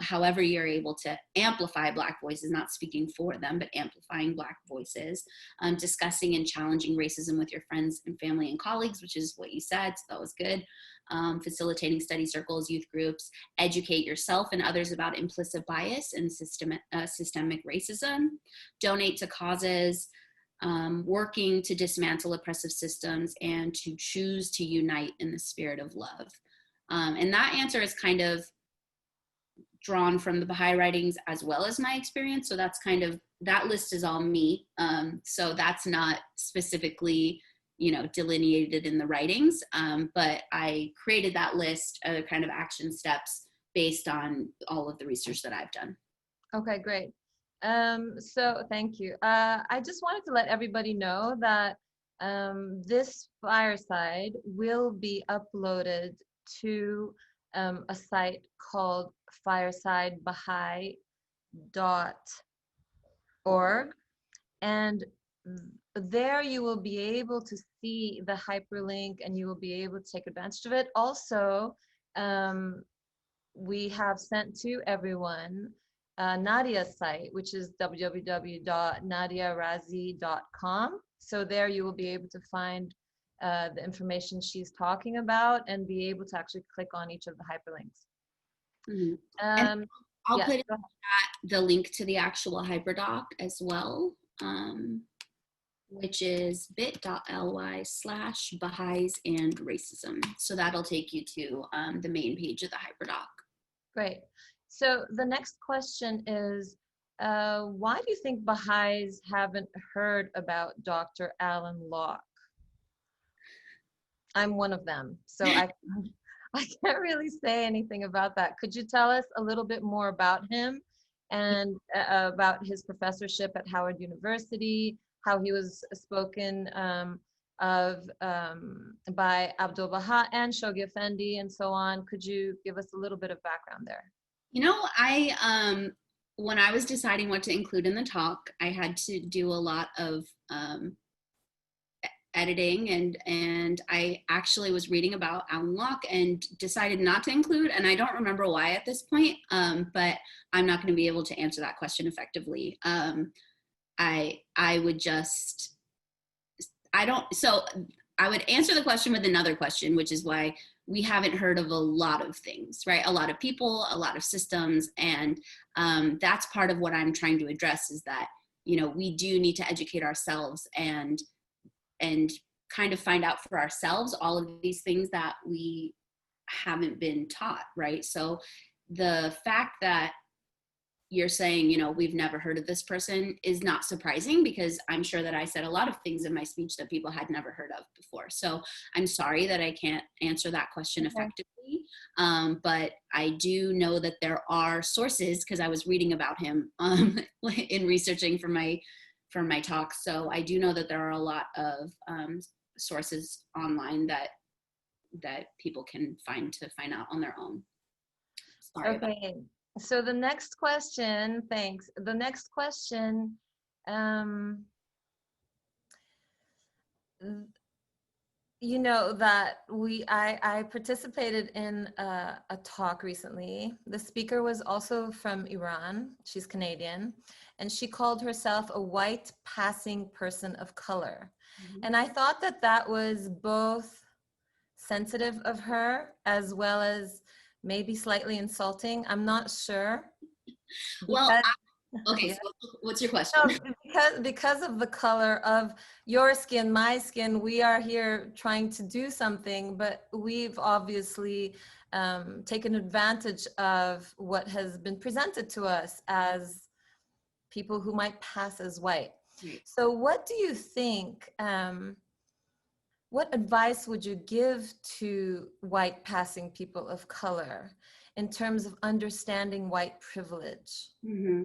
however you're able to amplify Black voices, not speaking for them, but amplifying Black voices, discussing and challenging racism with your friends and family and colleagues, which is what you said, so that was good. Facilitating study circles, youth groups, educate yourself and others about implicit bias and systemic racism, donate to causes, working to dismantle oppressive systems, and to choose to unite in the spirit of love. And that answer is kind of drawn from the Baha'i writings as well as my experience. So that's kind of, that list is all me. So that's not specifically, delineated in the writings, but I created that list of kind of action steps based on all of the research that I've done. Okay, great. So thank you. I just wanted to let everybody know that this fireside will be uploaded to a site called firesidebaha'i.org, and there you will be able to see the hyperlink and you will be able to take advantage of it. Also, we have sent to everyone Nadia's site, which is www.nadiarazi.com. So there you will be able to find the information she's talking about and be able to actually click on each of the hyperlinks. Mhm. And I'll Yeah, put in the link to the actual hyperdoc as well, which is bit.ly/Baha'is and racism. So that'll take you to the main page of the hyperdoc. great. So the next question is, why do you think Baha'is haven't heard about Dr. Alan Locke? I'm one of them, so I can't really say anything about that. Could you tell us a little bit more about him and about his professorship at Howard University, how he was spoken of by Abdu'l-Baha and Shoghi Effendi and so on? Could you give us a little bit of background there? You know, I when I was deciding what to include in the talk, I had to do a lot of editing, and I actually was reading about Alan Locke and decided not to include, and I don't remember why at this point, but I'm not going to be able to answer that question effectively. I would just, so I would answer the question with another question, which is why we haven't heard of a lot of things, right? A lot of people, a lot of systems, and that's part of what I'm trying to address, is that, you know, we do need to educate ourselves and kind of find out for ourselves all of these things that we haven't been taught, right? So the fact that you're saying, you know, we've never heard of this person is not surprising, because I'm sure that I said a lot of things in my speech that people had never heard of before. So I'm sorry that I can't answer that question effectively. But I do know that there are sources, because I was reading about him in researching for my talk. So I do know that there are a lot of sources online that people can find out on their own. Sorry. Okay. So the next question, thanks. The next question, you know that I participated in a talk recently. The speaker was also from Iran. She's Canadian, and she called herself a white passing person of color. Mm-hmm. And I thought that that was both sensitive of her as well as maybe slightly insulting. I'm not sure. Well, okay, so what's your question? No, because of the color of your skin, my skin, we are here trying to do something, but we've obviously taken advantage of what has been presented to us as people who might pass as white. Right. So what do you think, what advice would you give to white passing people of color in terms of understanding white privilege? Mm-hmm.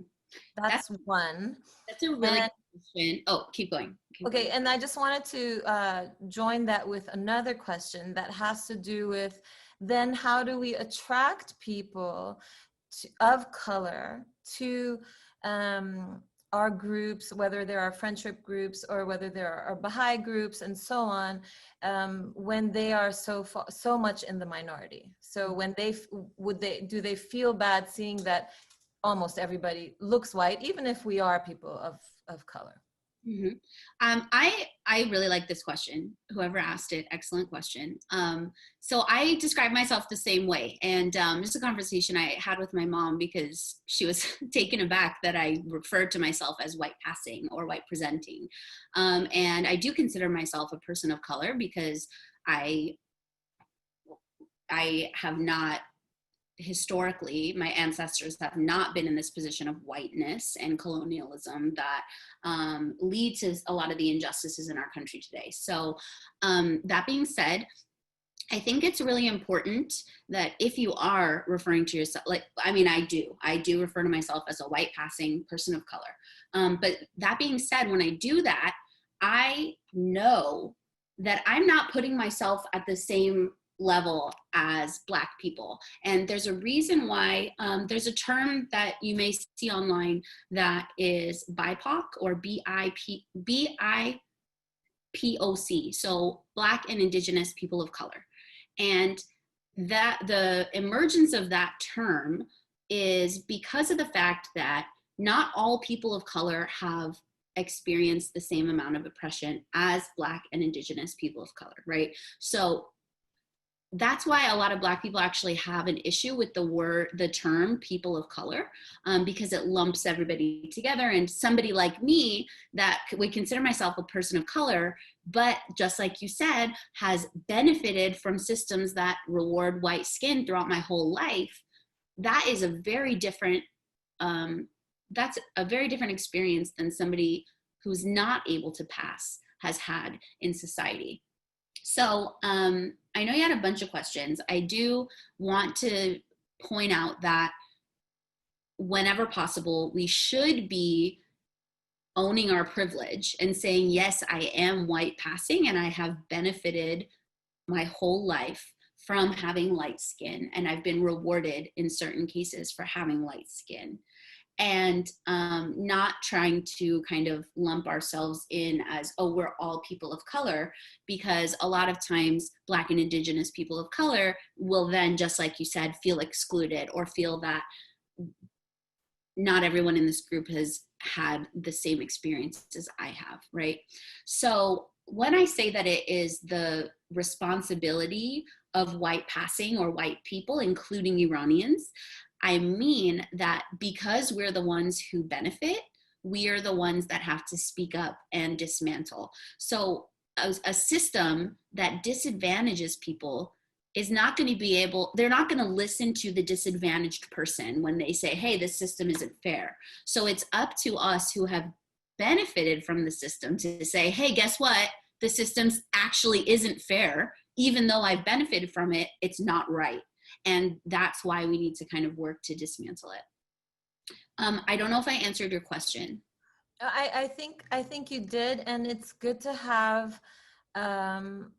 That's one. That's a really good question. Oh, keep going. Okay, and I just wanted to join that with another question that has to do with, then how do we attract people of color to our groups, whether there are friendship groups or whether there are Baha'i groups and so on, when they are so much in the minority? So when do they feel bad seeing that almost everybody looks white, even if we are people of color? Mm-hmm. I really like this question. Whoever asked it, excellent question. So I describe myself the same way, and just a conversation I had with my mom, because she was taken aback that I referred to myself as white passing or white presenting. And I do consider myself a person of color, because I have not, historically, my ancestors have not been in this position of whiteness and colonialism that lead to a lot of the injustices in our country today. So that being said, I think it's really important that if you are referring to yourself, like, I mean, I do refer to myself as a white passing person of color. But that being said, when I do that, I know that I'm not putting myself at the same level as Black people. And there's a reason why. There's a term that you may see online that is BIPOC, or BIPOC, so Black and Indigenous people of color. And that the emergence of that term is because of the fact that not all people of color have experience the same amount of oppression as Black and Indigenous people of color, right? So that's why a lot of Black people actually have an issue with the term people of color, because it lumps everybody together. And somebody like me that would consider myself a person of color, but just like you said, has benefited from systems that reward white skin throughout my whole life, that is a very different, that's a very different experience than somebody who's not able to pass has had in society. So I know you had a bunch of questions. I do want to point out that whenever possible, we should be owning our privilege and saying, yes, I am white passing and I have benefited my whole life from having light skin, and I've been rewarded in certain cases for having light skin. And not trying to kind of lump ourselves in as, oh, we're all people of color, because a lot of times Black and Indigenous people of color will then, just like you said, feel excluded or feel that not everyone in this group has had the same experience as I have, right? So when I say that it is the responsibility of white passing or white people, including Iranians, I mean that because we're the ones who benefit, we are the ones that have to speak up and dismantle. So a system that disadvantages people is not going to be able, they're not going to listen to the disadvantaged person when they say, hey, this system isn't fair. So it's up to us who have benefited from the system to say, hey, guess what? The system actually isn't fair. Even though I've benefited from it, it's not right. And that's why we need to kind of work to dismantle it. I don't know if I answered your question. I think you did, and it's good to have an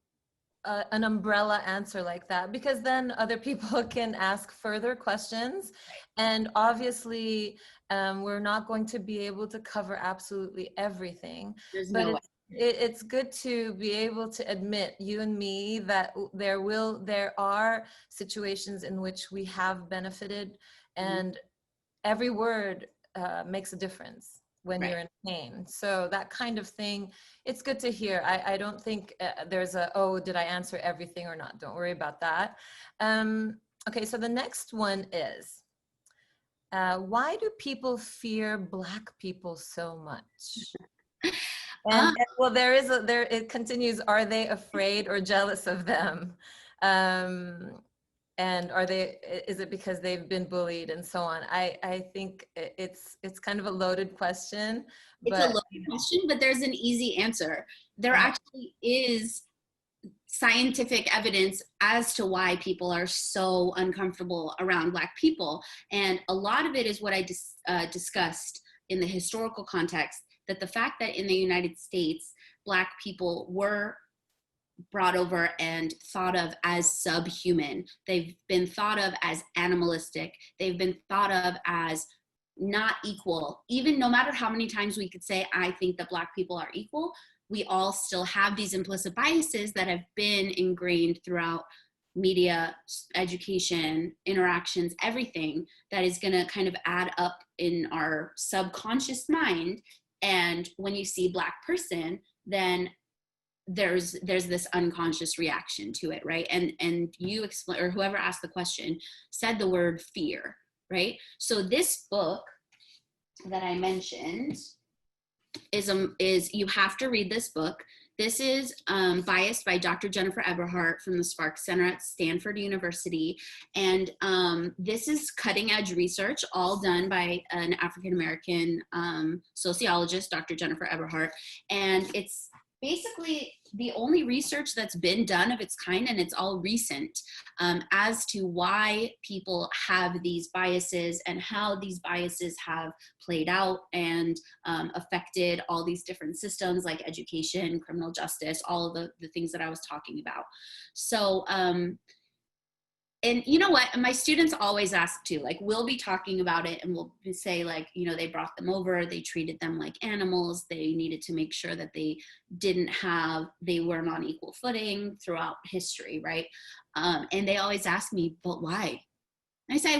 umbrella answer like that, because then other people can ask further questions. And obviously, we're not going to be able to cover absolutely everything. There's but no way. it's good to be able to admit, you and me, that there are situations in which we have benefited, and every word makes a difference when Right. you're in pain. So that kind of thing, it's good to hear. I don't think there's a, oh, did I answer everything or not? Don't worry about that. Okay, so the next one is, why do people fear Black people so much? And well, it continues, are they afraid or jealous of them? And is it because they've been bullied and so on? I think it's kind of a loaded question. It's a loaded question, but there's an easy answer. There actually is scientific evidence as to why people are so uncomfortable around Black people. And a lot of it is what I discussed in the historical context, that the fact that in the United States, Black people were brought over and thought of as subhuman. They've been thought of as animalistic. They've been thought of as not equal. Even no matter how many times we could say, I think that Black people are equal, we all still have these implicit biases that have been ingrained throughout media, education, interactions, everything that is going to kind of add up in our subconscious mind. And when you see Black person, then there's this unconscious reaction to it, right? And you explain, or whoever asked the question said the word fear, right? So this book that I mentioned is you have to read this book. This is Biased by Dr. Jennifer Eberhardt from the Sparks Center at Stanford University. And this is cutting edge research, all done by an African-American sociologist, Dr. Jennifer Eberhardt. And it's basically the only research that's been done of its kind, and it's all recent, as to why people have these biases and how these biases have played out and affected all these different systems like education, criminal justice, all of the things that I was talking about. So, and you know what, my students always ask too, like we'll be talking about it and we'll say like, you know, they brought them over, they treated them like animals, they needed to make sure that they weren't on equal footing throughout history, right? And they always ask me, but why? And I say,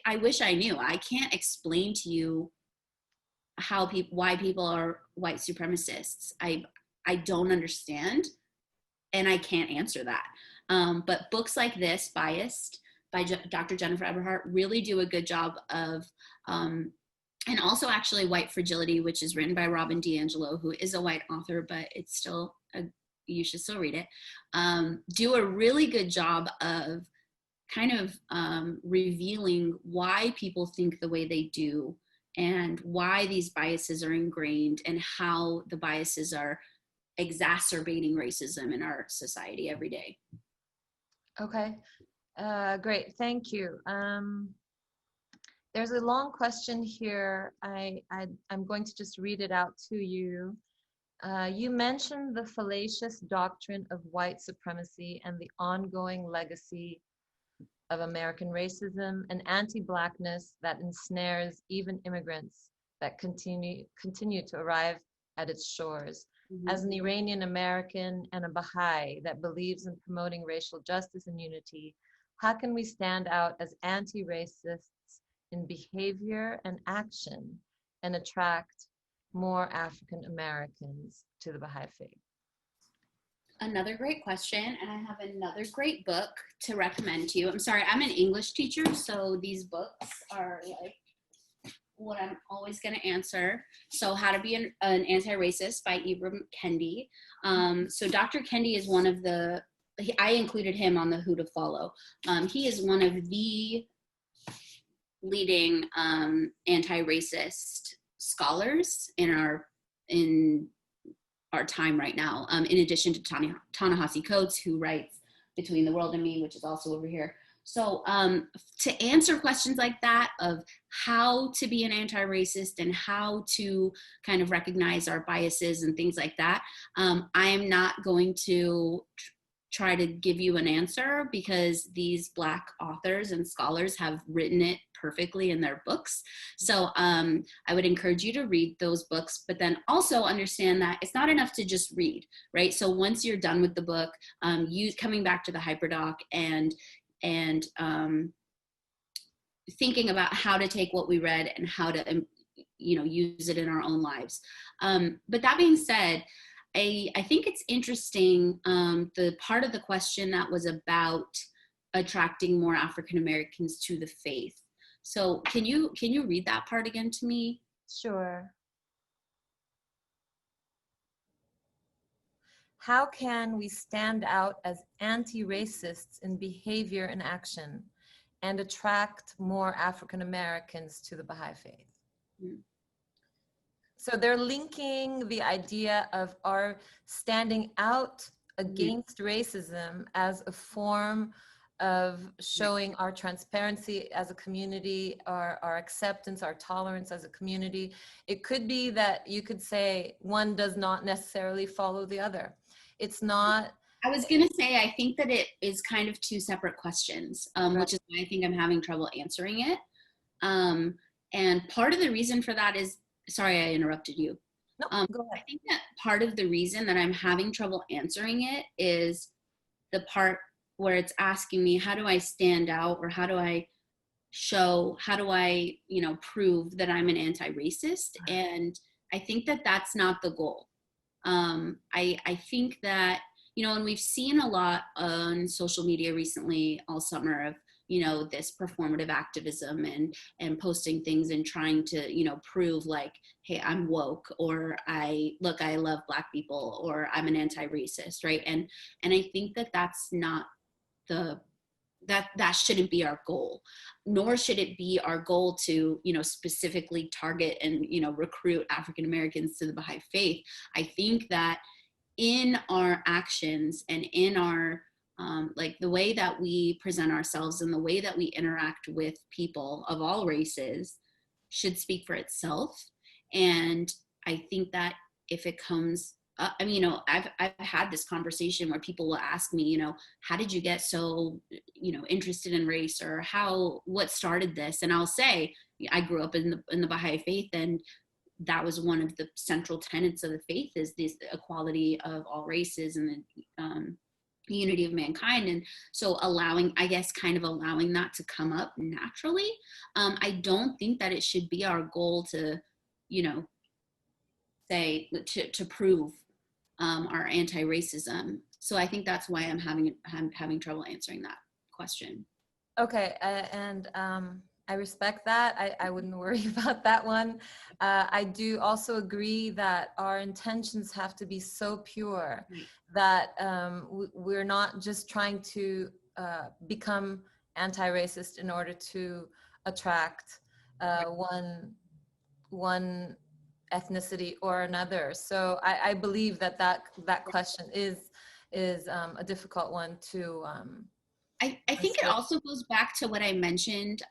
I wish I knew. I can't explain to you why people are white supremacists. I don't understand, and I can't answer that. But books like this, Biased, by Dr. Jennifer Eberhardt, really do a good job of, and also actually White Fragility, which is written by Robin DiAngelo, who is a white author, but it's still, you should still read it, do a really good job of kind of revealing why people think the way they do and why these biases are ingrained and how the biases are exacerbating racism in our society every day. Okay, great, thank you. There's a long question here. I'm going to just read it out to you. You mentioned the fallacious doctrine of white supremacy and the ongoing legacy of American racism and anti-Blackness that ensnares even immigrants that continue to arrive at its shores. Mm-hmm. As an Iranian American and a Baha'i that believes in promoting racial justice and unity, how can we stand out as anti-racists in behavior and action and attract more African Americans to the Baha'i Faith? Another great question, and I have another great book to recommend to you. I'm sorry, I'm an English teacher, so these books are like what I'm always going to answer. So How to Be an Anti-Racist by Ibram Kendi. So Dr. Kendi is one of the, I included him on the Who to Follow. He is one of the leading anti-racist scholars in our time right now, in addition to Ta-Nehisi Coates, who writes Between the World and Me, which is also over here. So to answer questions like that of how to be an anti-racist and how to kind of recognize our biases and things like that, I'm not going to try to give you an answer because these Black authors and scholars have written it perfectly in their books. So I would encourage you to read those books, but then also understand that it's not enough to just read, right? So once you're done with the book, coming back to the hyperdoc and thinking about how to take what we read and how to use it in our own lives. But that being said, I think it's interesting, the part of the question that was about attracting more African Americans to the faith. So can you read that part again to me? Sure. How can we stand out as anti-racists in behavior and action and attract more African Americans to the Baha'i Faith? Mm. So they're linking the idea of our standing out against racism as a form of showing our transparency as a community, our acceptance, our tolerance as a community. It could be that you could say one does not necessarily follow the other. It's not. I was going to say, I think that it is kind of two separate questions, right, which is why I think I'm having trouble answering it. And part of the reason for that is, sorry, I interrupted you. No, go ahead. I think that part of the reason that I'm having trouble answering it is the part where it's asking me, how do I stand out, or how do I prove that I'm an anti-racist? And I think that that's not the goal. I think that, and we've seen a lot on social media recently all summer of, this performative activism and posting things and trying to, prove like, hey, I'm woke, or I love Black people, or I'm an anti-racist, right? And I think that that's not that shouldn't be our goal, nor should it be our goal to, specifically target and, recruit African Americans to the Baha'i Faith. I think that in our actions and in our like the way that we present ourselves and the way that we interact with people of all races should speak for itself. And I think that if it comes, I've had this conversation where people will ask me, how did you get so, interested in race, or what started this? And I'll say, I grew up in the Baha'i Faith, and that was one of the central tenets of the faith, is this equality of all races and the unity of mankind. And so allowing that to come up naturally. I don't think that it should be our goal to you know, say to prove our anti-racism. So I think that's why I'm having trouble answering that question. Okay, and I respect that. I wouldn't worry about that one. I do also agree that our intentions have to be so pure that we're not just trying to become anti-racist in order to attract one ethnicity or another. So I believe that question is a difficult one to I think it also goes back to what I mentioned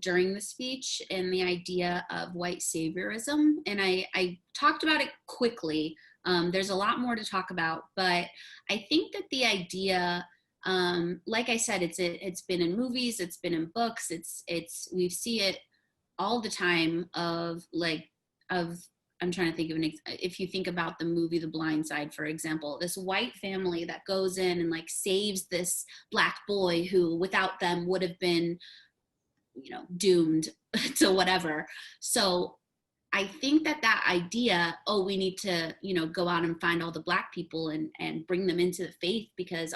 during the speech and the idea of white saviorism. And I talked about it quickly. There's a lot more to talk about, but I think that the idea, like I said, it's been in movies, it's been in books, we see it all the time of I'm trying to think of if you think about the movie The Blind Side, for example, this white family that goes in and like saves this black boy who without them would have been, doomed to whatever. So I think that idea, we need to, go out and find all the black people and bring them into the faith because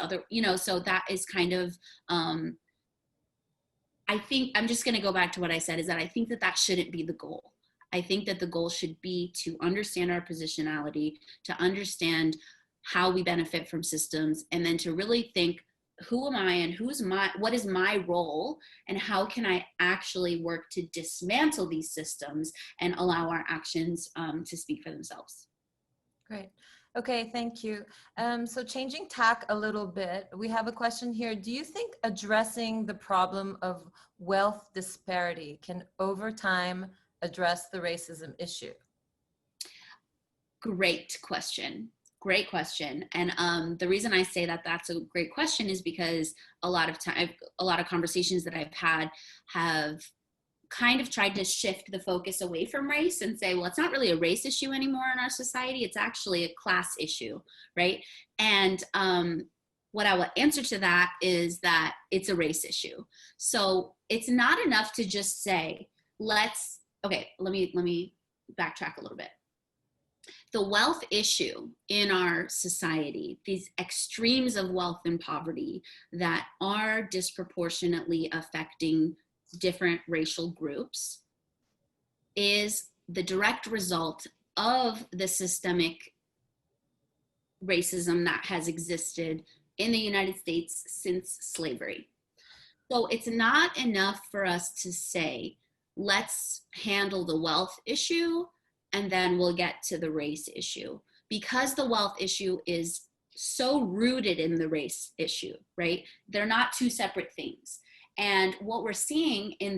so that is kind of, I think I'm just going to go back to what I said is that I think that shouldn't be the goal. I think that the goal should be to understand our positionality, to understand how we benefit from systems, and then to really think, who am I and what is my role, and how can I actually work to dismantle these systems and allow our actions to speak for themselves. Great. Okay, thank you. So changing tack a little bit, we have a question here. Do you think addressing the problem of wealth disparity can over time address the racism issue? Great question. Great question. And the reason I say that that's a great question is because a lot of conversations that I've had have kind of tried to shift the focus away from race and say, well, it's not really a race issue anymore in our society. It's actually a class issue, right? And what I will answer to that is that it's a race issue. So it's not enough to just say, let me backtrack a little bit. The wealth issue in our society, these extremes of wealth and poverty that are disproportionately affecting different racial groups, is the direct result of the systemic racism that has existed in the United States since slavery. So it's not enough for us to say, let's handle the wealth issue and then we'll get to the race issue, because the wealth issue is so rooted in the race issue, right? They're not two separate things. And what we're seeing in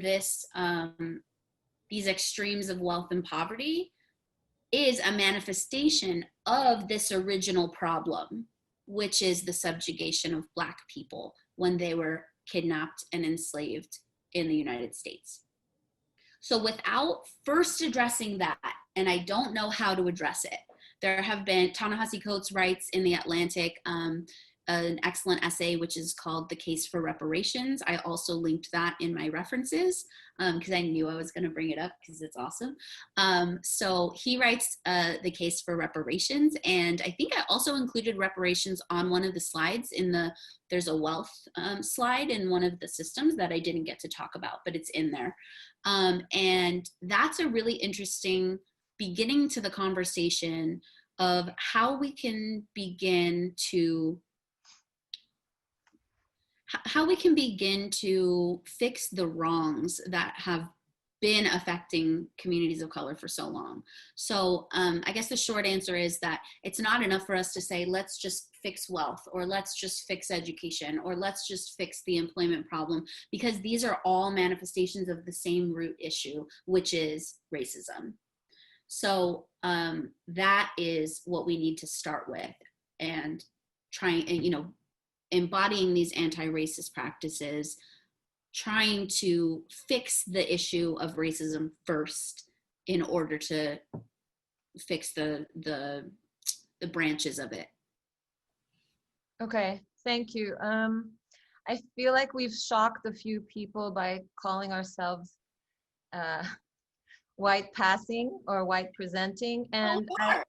these extremes of wealth and poverty is a manifestation of this original problem, which is the subjugation of Black people when they were kidnapped and enslaved in the United States. So without first addressing that, and I don't know how to address it, there have been, Ta-Nehisi Coates writes in The Atlantic an excellent essay, which is called The Case for Reparations. I also linked that in my references because I knew I was going to bring it up because it's awesome. So he writes The Case for Reparations, and I think I also included reparations on one of the slides there's a wealth slide in one of the systems that I didn't get to talk about, but it's in there. And that's a really interesting beginning to the conversation of how we can begin to fix the wrongs that have been affecting communities of color for so long. So I guess the short answer is that it's not enough for us to say, let's just fix wealth, or let's just fix education, or let's just fix the employment problem, because these are all manifestations of the same root issue, which is racism. So that is what we need to start with, and embodying these anti-racist practices, trying to fix the issue of racism first in order to fix the branches of it. Okay, thank you. I feel like we've shocked a few people by calling ourselves white passing or white presenting, Oh, and sure.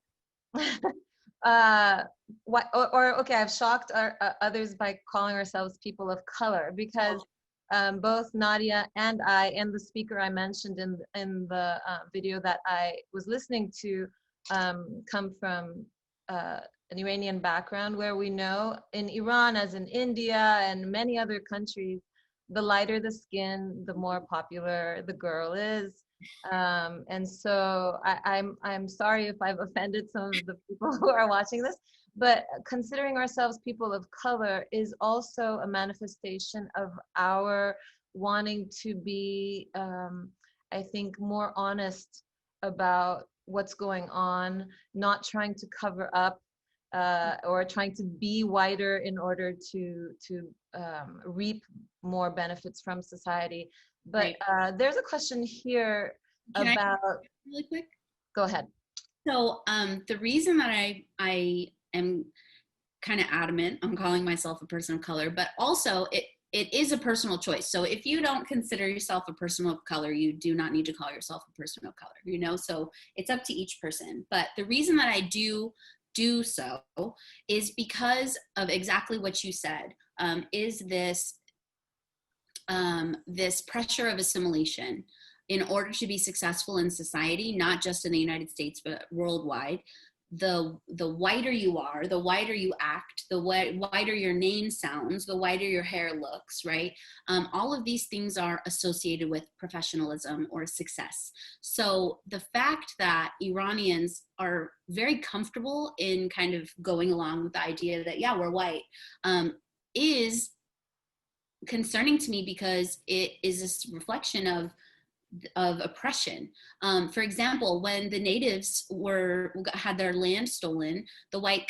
okay, I've shocked others by calling ourselves people of color, because both Nadia and I, and the speaker I mentioned in the video that I was listening to, come from an Iranian background, where we know in Iran, as in India and many other countries, the lighter the skin, the more popular the girl is. And so I'm sorry if I've offended some of the people who are watching this, but considering ourselves people of color is also a manifestation of our wanting to be, I think, more honest about what's going on, not trying to cover up, or trying to be whiter in order to reap more benefits from society. But Right. there's a question here Can I about, really quick? go ahead. So the reason that I am kind of adamant on calling myself a person of color, but also it is a personal choice. So if you don't consider yourself a person of color, you do not need to call yourself a person of color, you know? So it's up to each person. But the reason that I do so is because of exactly what you said, is this pressure of assimilation in order to be successful in society, not just in the United States, but worldwide. The whiter you are, the whiter you act, the whiter your name sounds, the whiter your hair looks, right? All of these things are associated with professionalism or success. So the fact that Iranians are very comfortable in kind of going along with the idea that, yeah, we're white, is concerning to me, because it is this reflection of oppression. For example, when the natives had their land stolen, the white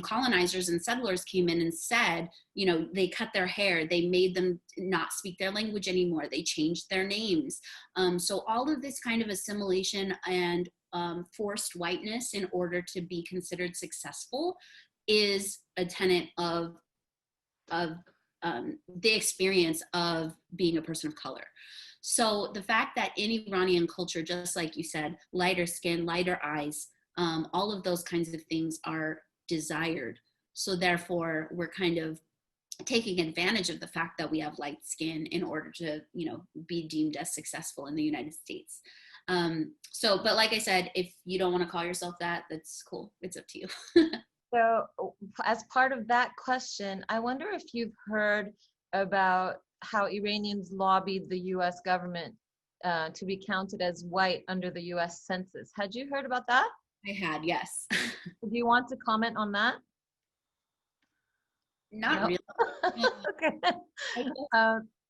colonizers and settlers came in and said, you know, they cut their hair, they made them not speak their language anymore, they changed their names. So all of this kind of assimilation and forced whiteness in order to be considered successful is a tenet of the experience of being a person of color. So the fact that in Iranian culture, just like you said, lighter skin, lighter eyes, all of those kinds of things are desired. So therefore, we're kind of taking advantage of the fact that we have light skin in order to, you know, be deemed as successful in the United States. But like I said, if you don't want to call yourself that, that's cool. It's up to you. So as part of that question, I wonder if you've heard about how Iranians lobbied the US government to be counted as white under the US Census. Had you heard about that? I had, yes. Do you want to comment on that? Not No. really. Okay.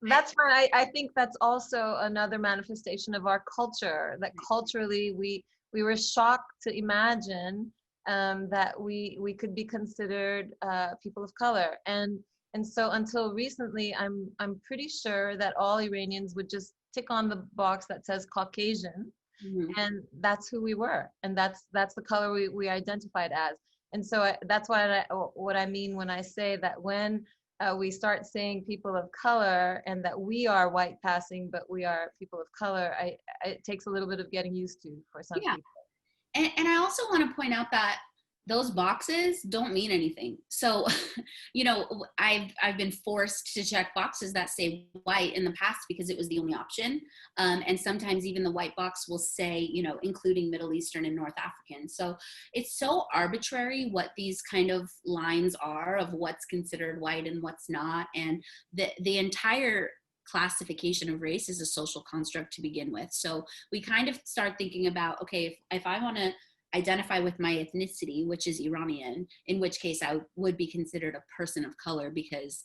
That's fine. I think that's also another manifestation of our culture, that culturally we were shocked to imagine that we could be considered people of color, and so until recently, I'm pretty sure that all Iranians would just tick on the box that says Caucasian, Mm-hmm. and that's who we were, and that's the color we identified as. And so that's what I mean when I say that when we start saying people of color and that we are white passing, but we are people of color, it takes a little bit of getting used to for some Yeah. people. And I also want to point out that those boxes don't mean anything. So, you know, I've been forced to check boxes that say white in the past because it was the only option. And sometimes even the white box will say, you know, including Middle Eastern and North African. So it's so arbitrary what these kind of lines are of what's considered white and what's not. And the entire classification of race is a social construct to begin with. So we kind of start thinking about, okay, if I want to identify with my ethnicity, which is Iranian, in which case I would be considered a person of color because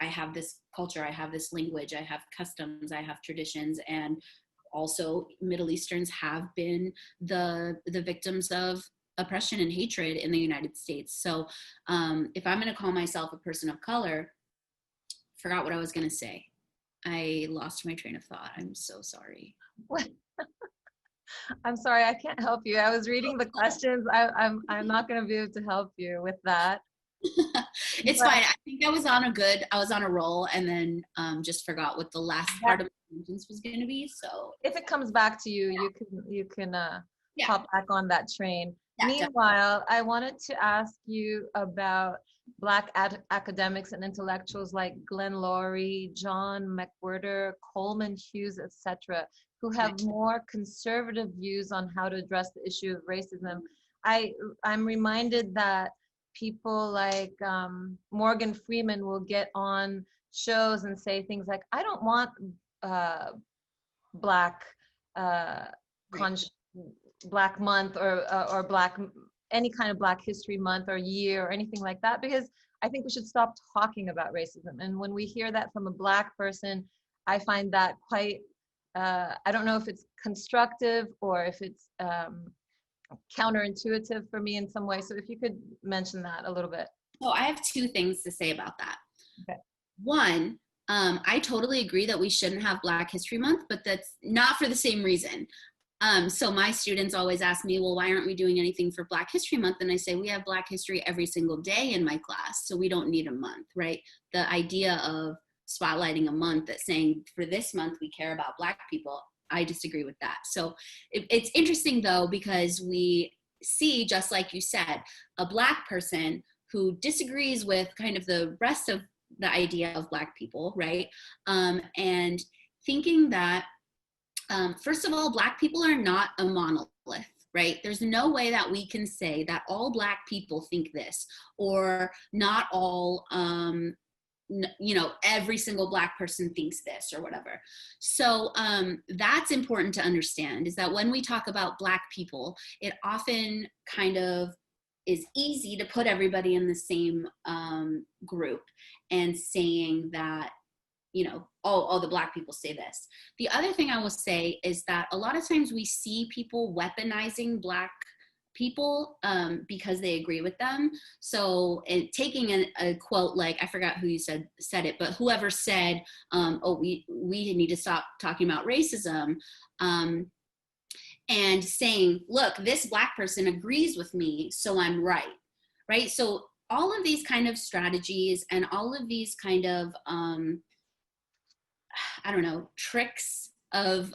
I have this culture, I have this language, I have customs, I have traditions, and also Middle Easterns have been the victims of oppression and hatred in the United States. So if I'm going to call myself a person of color, forgot what I was going to say. I lost my train of thought. I'm so sorry. I'm sorry, I can't help you. I was reading the questions. I'm not going to be able to help you with that. It's fine. I think I was on a roll, and then just forgot what the last part of the sentence was going to be. So if it comes back to you, you can yeah, hop back on that train. yeah, Meanwhile, I wanted to ask you about Black academics and intellectuals like Glenn Loury, John McWhirter, Coleman Hughes, etc., who have more conservative views on how to address the issue of racism. I'm reminded that people like Morgan Freeman will get on shows and say things like, "I don't want Black uh, con- Black month or Black any kind of Black History Month or year or anything like that, because I think we should stop talking about racism." And when we hear that from a Black person, I find that quite I don't know if it's constructive or if it's counterintuitive for me in some way. So if you could mention that a little bit. So I have two things to say about that. Okay. One, I totally agree that we shouldn't have Black History Month, but that's not for the same reason. So my students always ask me, well, why aren't we doing anything for Black History Month? And I say, we have Black history every single day in my class, so we don't need a month, right? The idea of spotlighting a month that's saying for this month we care about Black people, I disagree with that. So it's interesting though, because we see, just like you said, a Black person who disagrees with kind of the rest of the idea of Black people, right? And thinking that, first of all, Black people are not a monolith, right? There's no way that we can say that all Black people think this, or not all, every single Black person thinks this or whatever. So that's important to understand, is that when we talk about Black people, it often kind of is easy to put everybody in the same group and saying that, oh, the Black people say this. The other thing I will say is that a lot of times we see people weaponizing Black people because they agree with them. So taking a quote, like, I forgot who you said it, but whoever said, oh, we need to stop talking about racism, and saying, look, this Black person agrees with me, so I'm right? So all of these kind of strategies and all of these kind of, tricks of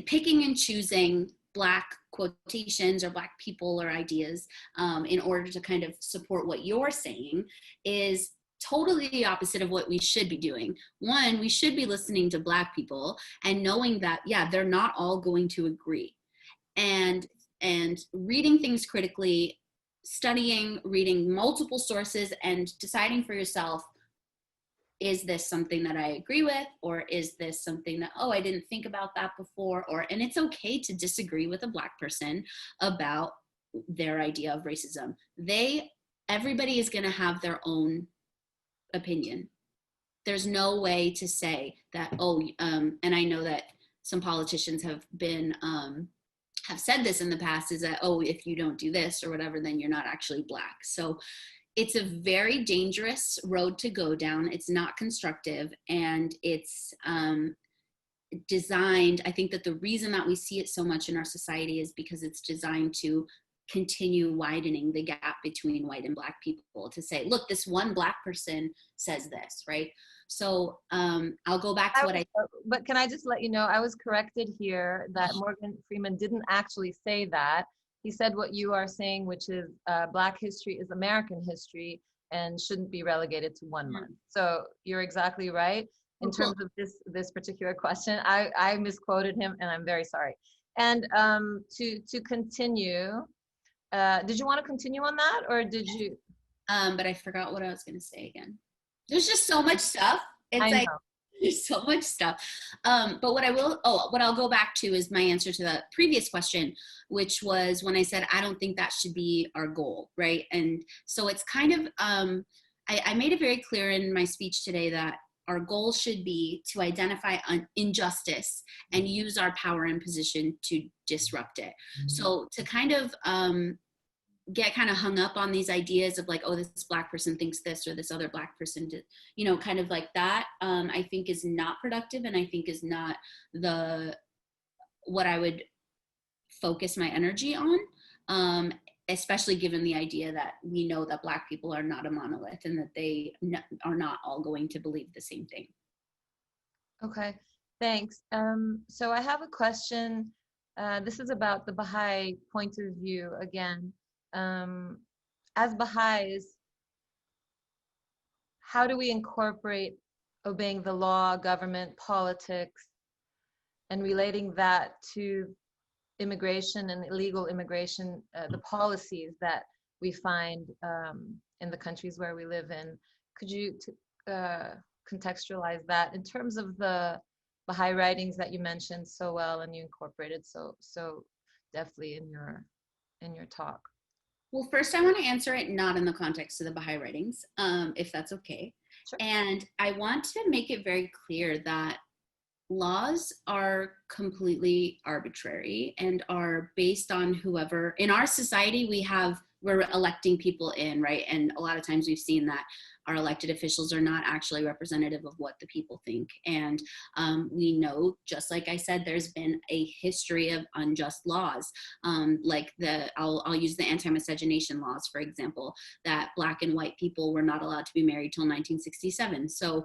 picking and choosing Black quotations or Black people or ideas in order to kind of support what you're saying is totally the opposite of what we should be doing. One, we should be listening to Black people and knowing that, yeah, they're not all going to agree. And reading things critically, reading multiple sources, and deciding for yourself, is this something that I agree with, or is this something that, oh, I didn't think about that before, and it's okay to disagree with a Black person about their idea of racism. Everybody is going to have their own opinion. There's no way to say that, and I know that some politicians have said this in the past, is that, oh, if you don't do this or whatever, then you're not actually Black. So it's a very dangerous road to go down. It's not constructive, and it's designed, I think that the reason that we see it so much in our society is because it's designed to continue widening the gap between white and Black people, to say, look, this one Black person says this, right? So I'll go back to but can I just let you know, I was corrected here that Morgan Freeman didn't actually say that. He said what you are saying, which is Black history is American history and shouldn't be relegated to one month. So you're exactly right in terms of this particular question. I misquoted him, and I'm very sorry. And to continue, did you want to continue on that, or did you? But I forgot what I was going to say again. There's just so much stuff. It's like, there's so much stuff. But what I'll go back to is my answer to the previous question, which was when I said, I don't think that should be our goal, right? And so it's kind of, I made it very clear in my speech today that our goal should be to identify injustice and use our power and position to disrupt it. So to kind of get kind of hung up on these ideas of like, oh, this Black person thinks this, or this other Black person did, kind of like that, I think is not productive, and I think is not what I would focus my energy on. especially given the idea that we know that Black people are not a monolith and that they are not all going to believe the same thing. Okay, thanks. So I have a question. This is about the Baha'i point of view again. As Baha'is, how do we incorporate obeying the law, government, politics, and relating that to immigration and illegal immigration, the policies that we find in the countries where we live in? Could you contextualize that in terms of the Baha'i writings that you mentioned so well and you incorporated so deftly in your talk? Well, first I want to answer it not in the context of the Baha'i writings, if that's okay. Sure. And I want to make it very clear that laws are completely arbitrary and are based on whoever. In our society, we're electing people in, right? And a lot of times we've seen that our elected officials are not actually representative of what the people think. And we know, just like I said, there's been a history of unjust laws, like I'll use the anti-miscegenation laws, for example, that Black and white people were not allowed to be married till 1967. So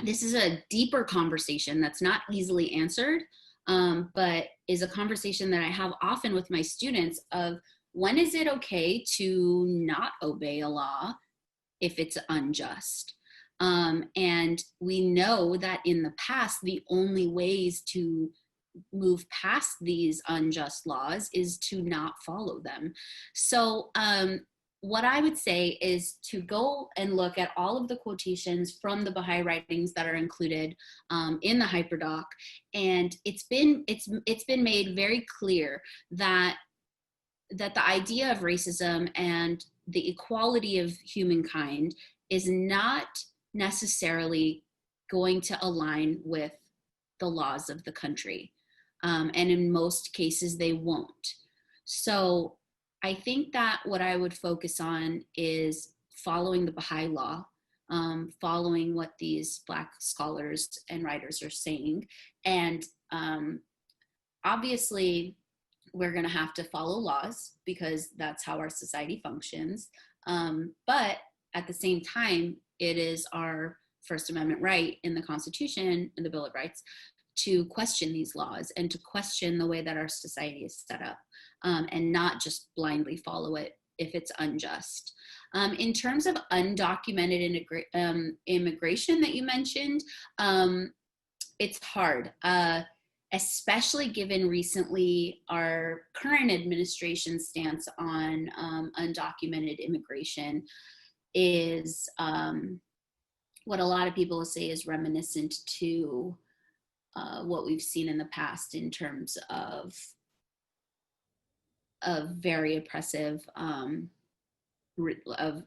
this is a deeper conversation that's not easily answered, but is a conversation that I have often with my students of, when is it okay to not obey a law if it's unjust? And we know that in the past, the only ways to move past these unjust laws is to not follow them. So what I would say is to go and look at all of the quotations from the Baha'i writings that are included in the Hyperdoc, and it's been made very clear that the idea of racism and the equality of humankind is not necessarily going to align with the laws of the country, and in most cases they won't. So I think that what I would focus on is following the Baha'i law, following what these Black scholars and writers are saying. And obviously, we're going to have to follow laws because that's how our society functions. But at the same time, it is our First Amendment right in the Constitution and the Bill of Rights to question these laws and to question the way that our society is set up, and not just blindly follow it if it's unjust. In terms of undocumented immigration that you mentioned, it's hard, especially given recently our current administration's stance on undocumented immigration is what a lot of people will say is reminiscent to what we've seen in the past in terms of very oppressive of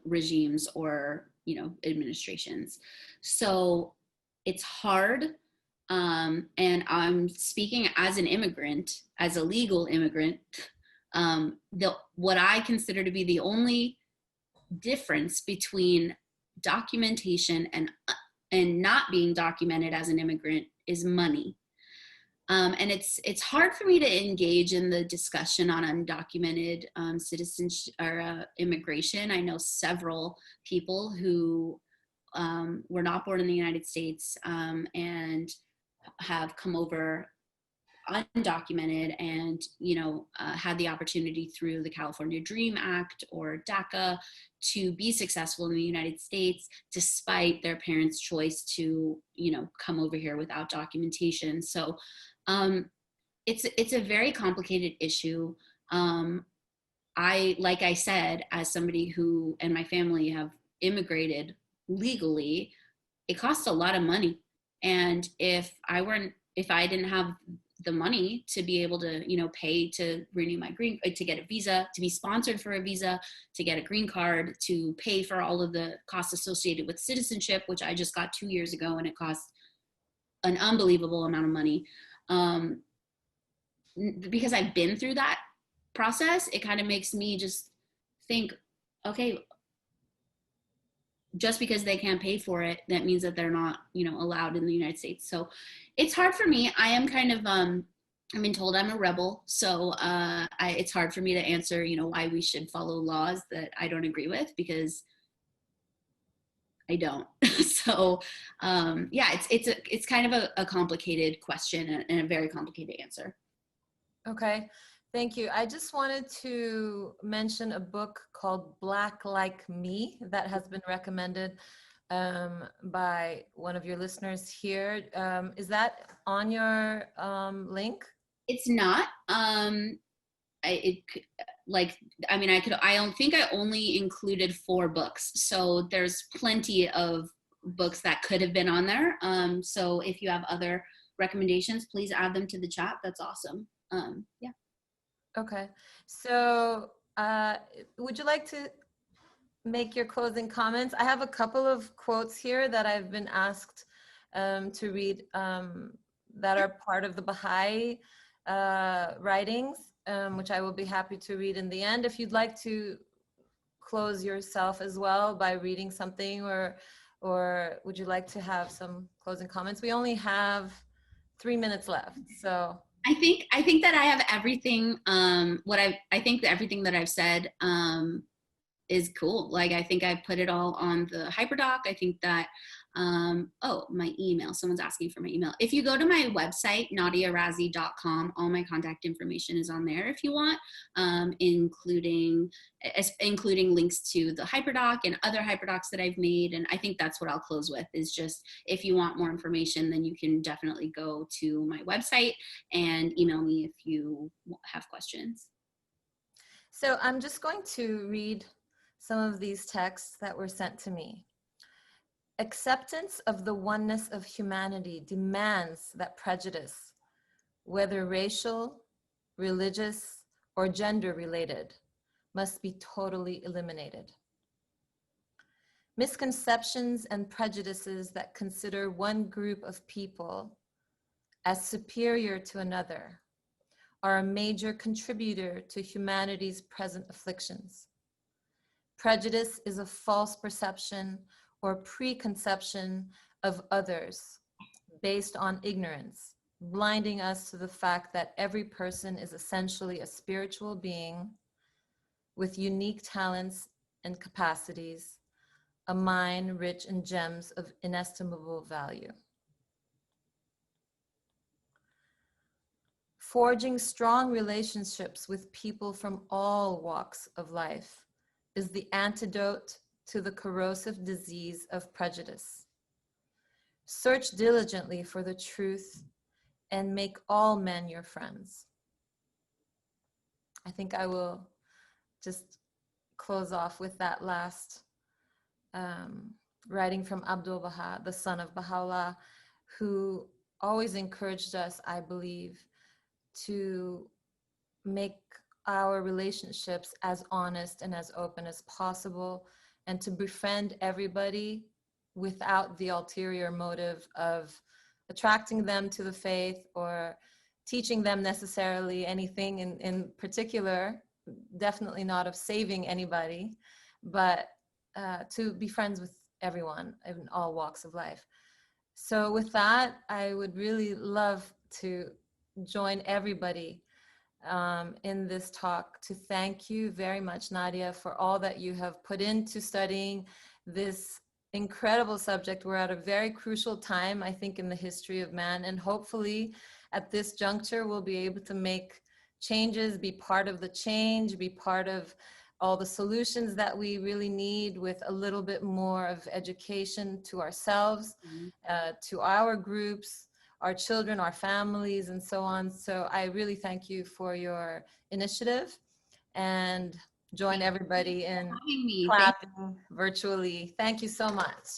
regimes or administrations. So it's hard, and I'm speaking as an immigrant, as a legal immigrant. What I consider to be the only difference between documentation and not being documented as an immigrant is money. And it's hard for me to engage in the discussion on undocumented citizenship or immigration. I know several people who were not born in the United States and have come over undocumented and had the opportunity through the California Dream Act or DACA to be successful in the United States despite their parents' choice to come over here without documentation. So it's a very complicated issue. Like I said, as somebody who and my family have immigrated legally, it costs a lot of money. And if I didn't have the money to be able to, pay to renew my to get a visa, to be sponsored for a visa, to get a green card, to pay for all of the costs associated with citizenship, which I just got 2 years ago, and it costs an unbelievable amount of money. Because I've been through that process, it kind of makes me just think, okay, just because they can't pay for it, that means that they're not, allowed in the United States. So it's hard for me. I am kind of I've been told I'm a rebel, so it's hard for me to answer, why we should follow laws that I don't agree with, because I don't. So yeah, it's kind of a complicated question and a very complicated answer. Okay, thank you. I just wanted to mention a book called Black Like Me that has been recommended by one of your listeners here. Is that on your link? It's not. I don't think I only included 4 books, so there's plenty of books that could have been on there. So if you have other recommendations, please add them to the chat. That's awesome. Yeah. Okay, so would you like to make your closing comments? I have a couple of quotes here that I've been asked to read that are part of the Baha'i writings, which I will be happy to read in the end. If you'd like to close yourself as well by reading something, or would you like to have some closing comments? We only have 3 minutes left, so. I think that I have everything. I think that everything that I've said is cool. Like, I think I put it all on the hyperdoc. I think that, my email, someone's asking for my email. If you go to my website, nadiarazi.com, all my contact information is on there if you want, including links to the hyperdoc and other hyperdocs that I've made. And I think that's what I'll close with, is just, if you want more information, then you can definitely go to my website and email me if you have questions. So I'm just going to read some of these texts that were sent to me. Acceptance of the oneness of humanity demands that prejudice, whether racial, religious, or gender related, must be totally eliminated. Misconceptions and prejudices that consider one group of people as superior to another are a major contributor to humanity's present afflictions. Prejudice is a false perception or preconception of others based on ignorance, blinding us to the fact that every person is essentially a spiritual being with unique talents and capacities, a mind rich in gems of inestimable value. Forging strong relationships with people from all walks of life is the antidote to the corrosive disease of prejudice. Search diligently for the truth and make all men your friends. I think I will just close off with that last writing from Abdu'l-Baha, the son of Baha'u'llah, who always encouraged us, I believe, to make our relationships as honest and as open as possible, and to befriend everybody without the ulterior motive of attracting them to the faith or teaching them necessarily anything in particular, definitely not of saving anybody, but to be friends with everyone in all walks of life. So with that, I would really love to join everybody in this talk to thank you very much, Nadia, for all that you have put into studying this incredible subject. We're at a very crucial time, I think, in the history of man, and hopefully at this juncture we'll be able to make changes, be part of the change, be part of all the solutions that we really need, with a little bit more of education to ourselves, to our groups, our children, our families, and so on. So I really thank you for your initiative, and join everybody in clapping virtually. Thank you so much.